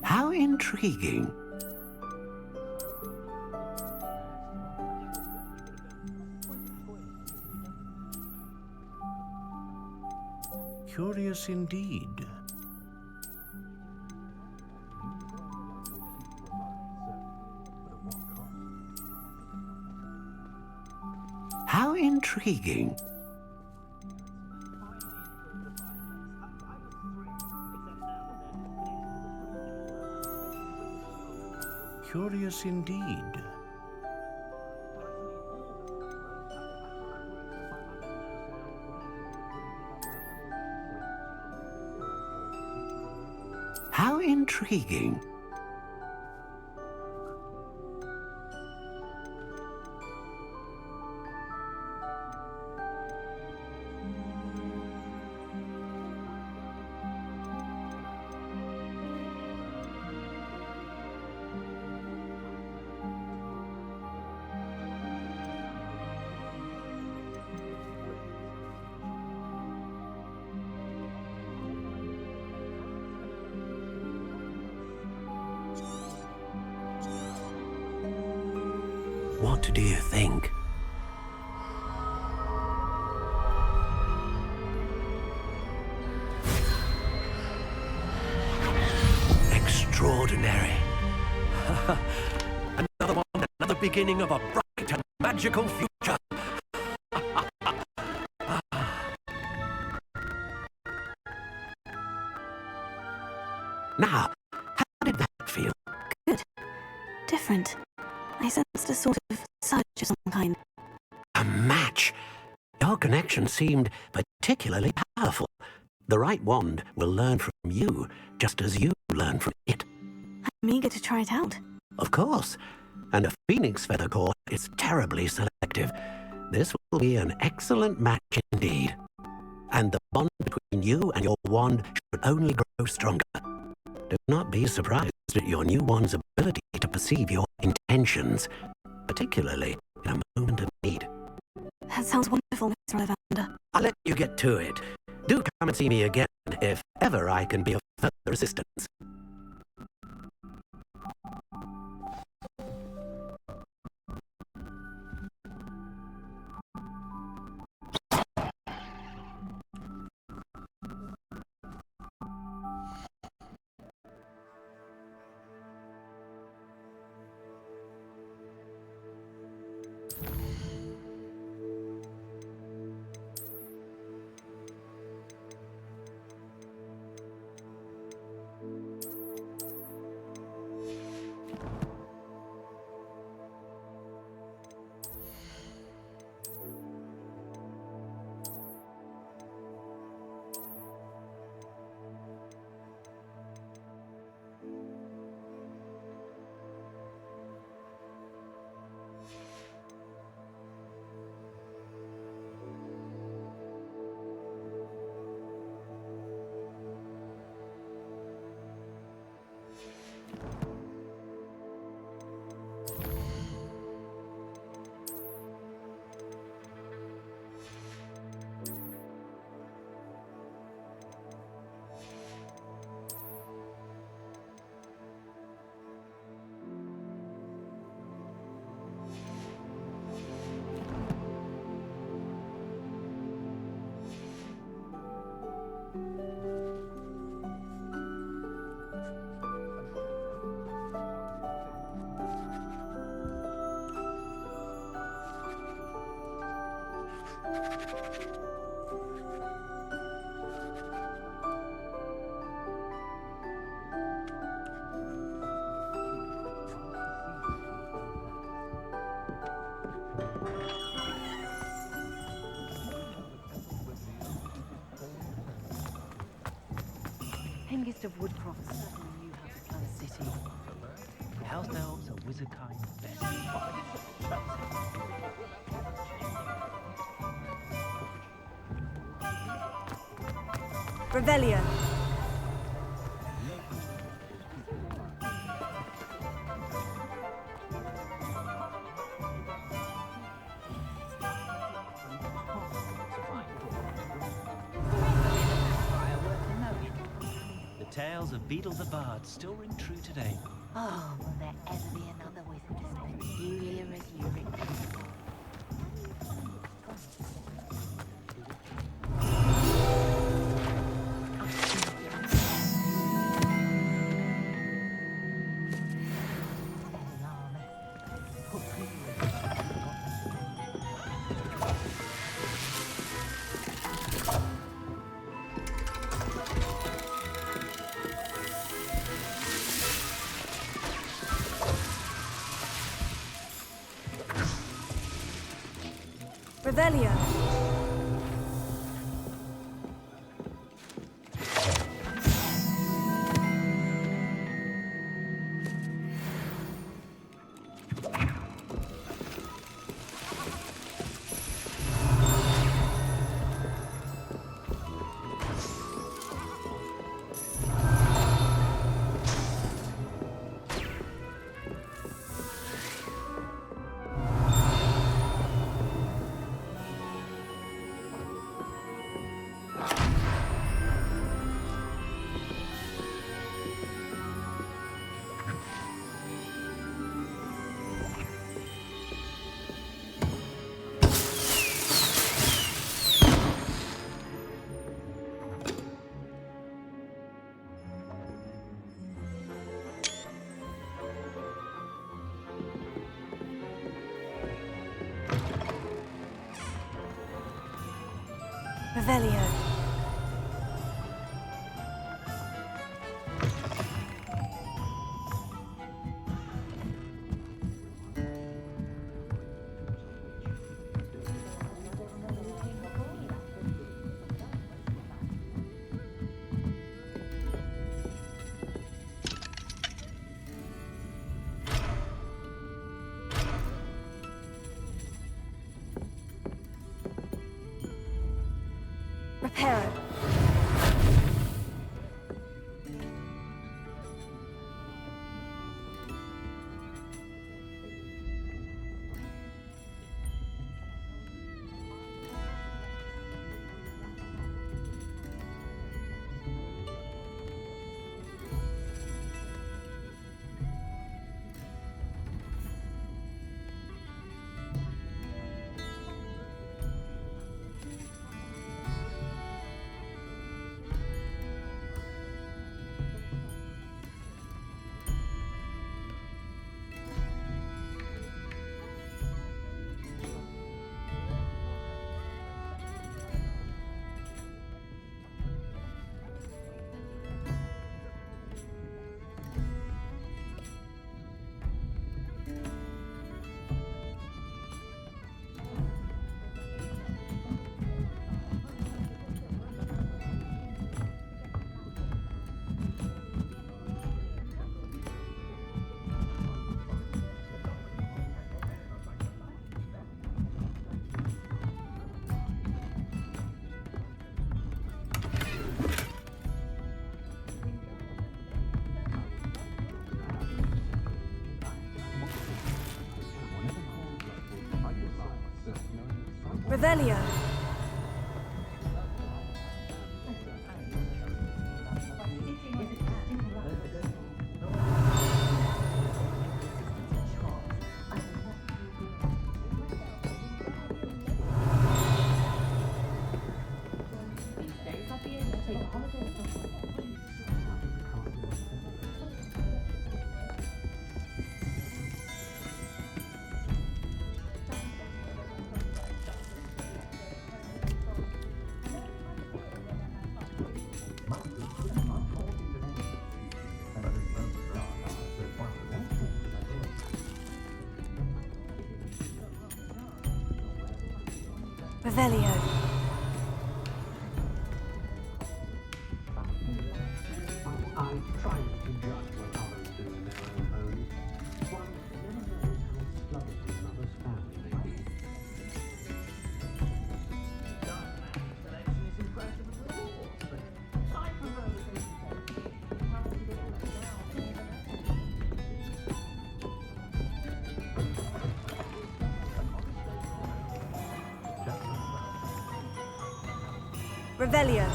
How intriguing. Curious indeed. How intriguing. Curious indeed. How intriguing. What do you think? Extraordinary. Another one, another beginning of a bright and magical future. Now, how did that feel? Good. Different. I sensed a sort of surge of some kind. A match. Your connection seemed particularly powerful. The right wand will learn from you, just as you learn from it. I'm eager to try it out. Of course. And a phoenix feather core is terribly selective. This will be an excellent match indeed. And the bond between you and your wand should only grow stronger. Do not be surprised at your new wand's ability to perceive your intentions, particularly in a moment of need. That sounds wonderful, Mr. Ollivander. I'll let you get to it. Do come and see me again if ever I can be of further assistance. of Woodcroft certainly knew how to plan a city. House elves are wizard kind best. Revelio. The tales of Beetle the Bard still ring true today. Oh, will there ever be another wizard as peculiar as you, Richard? Revelio. Revelio. Reparo. Revelio. Revelio. Revelio.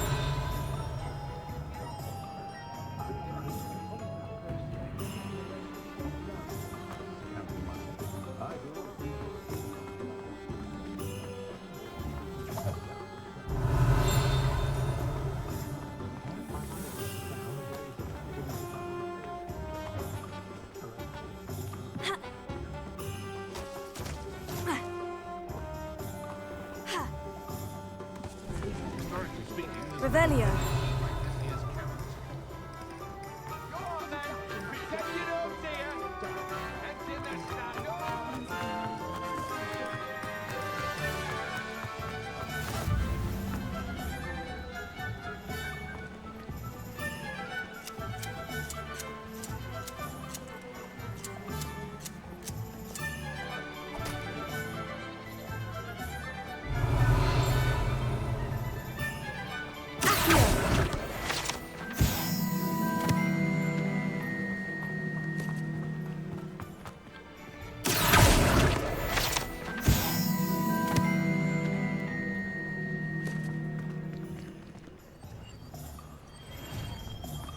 Revelio.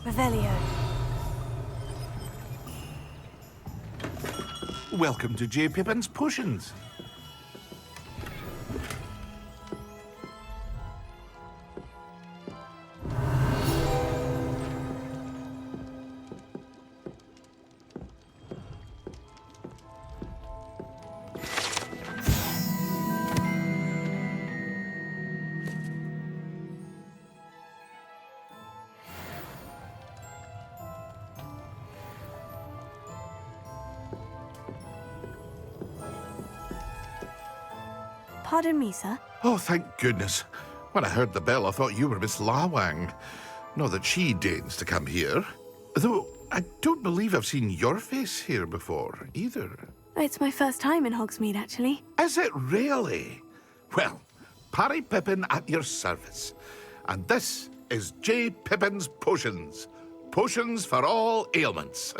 Revelio. Welcome to J. Pippin's Potions. Pardon me, sir. Oh, thank goodness. When I heard the bell, I thought you were Miss Lawang. Not that she deigns to come here. Though, I don't believe I've seen your face here before, either. It's my first time in Hogsmeade, actually. Is it really? Well, Parry Pippin at your service. And this is J. Pippin's Potions. Potions for all ailments.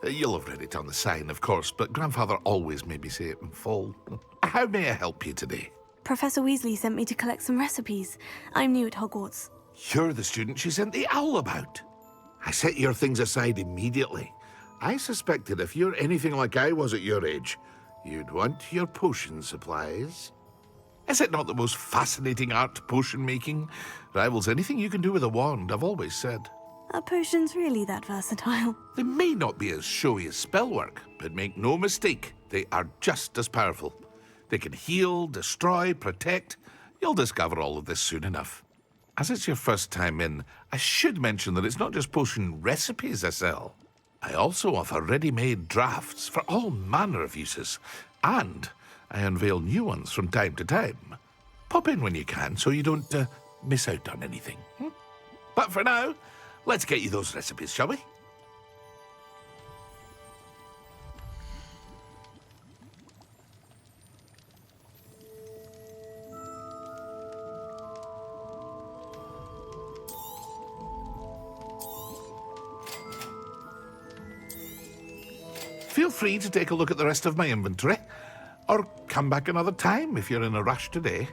You'll have read it on the sign, of course, but Grandfather always made me say it in full. How may I help you today? Professor Weasley sent me to collect some recipes. I'm new at Hogwarts. You're the student she sent the owl about. I set your things aside immediately. I suspected if you're anything like I was at your age, you'd want your potion supplies. Is it not the most fascinating art, potion making? Rivals anything you can do with a wand, I've always said. Are potions really that versatile? They may not be as showy as spellwork, but make no mistake, they are just as powerful. They can heal, destroy, protect. You'll discover all of this soon enough. As it's your first time in, I should mention that it's not just potion recipes I sell. I also offer ready-made drafts for all manner of uses, and I unveil new ones from time to time. Pop in when you can so you don't miss out on anything. But for now, let's get you those recipes, shall we? Feel free to take a look at the rest of my inventory, or come back another time if you're in a rush today.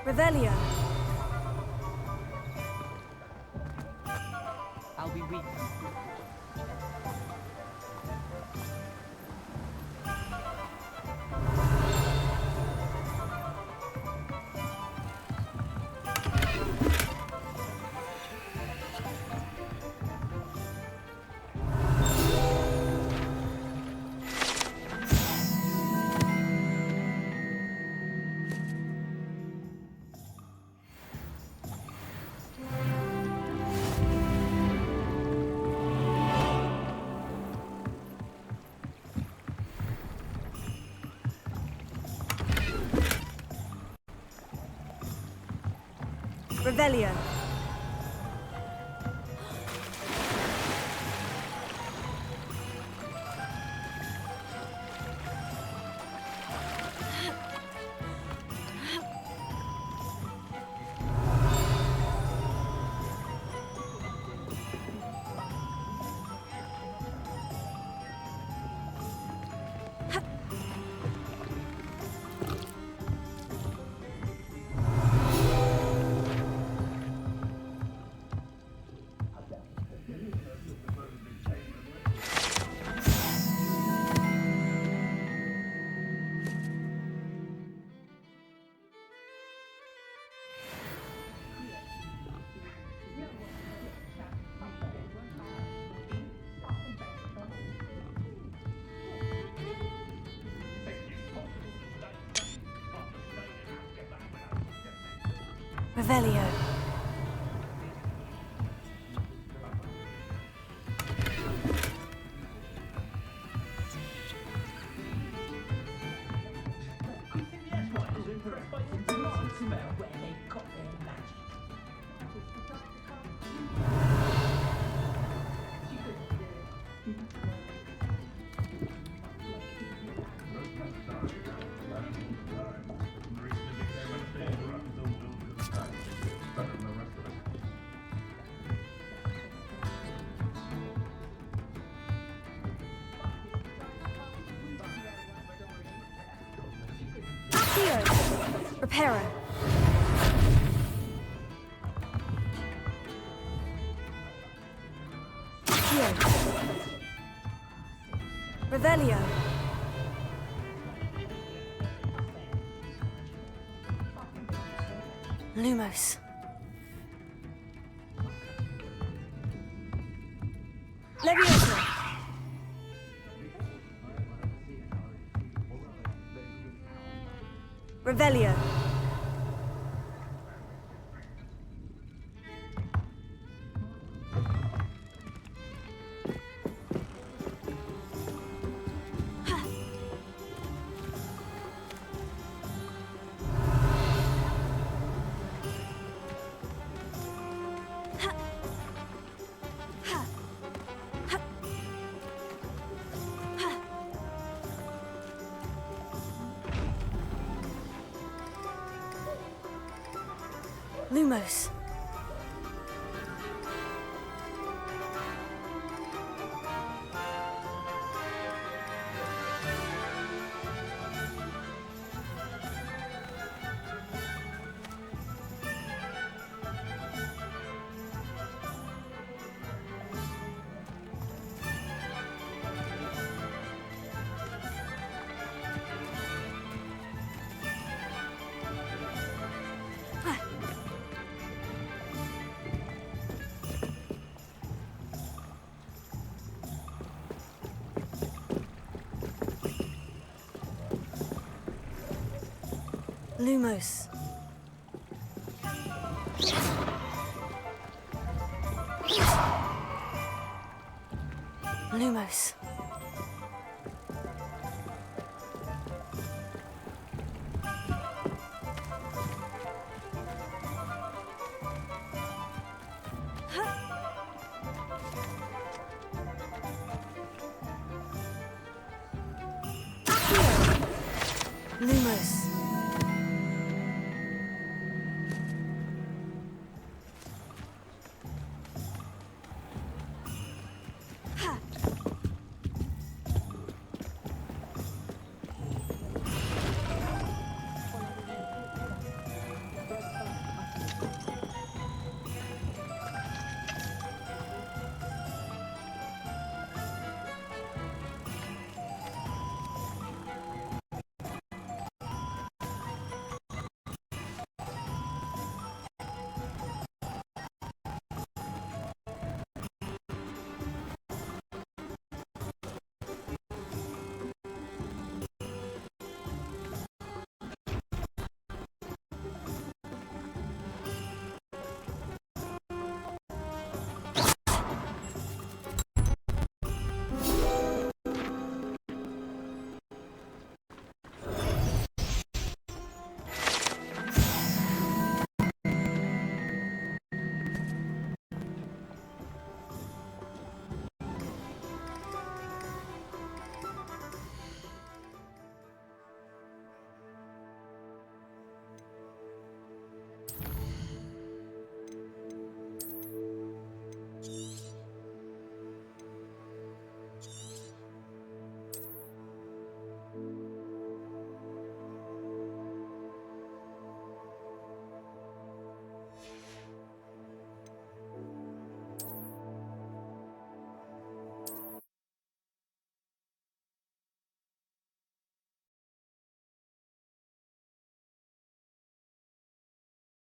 Revelio. I'll be weak. Revelio. Revelio. Reparo. Revelio. Lumos. Leviosa. Revelio. Lumos. Lumos. Lumos. Lumos.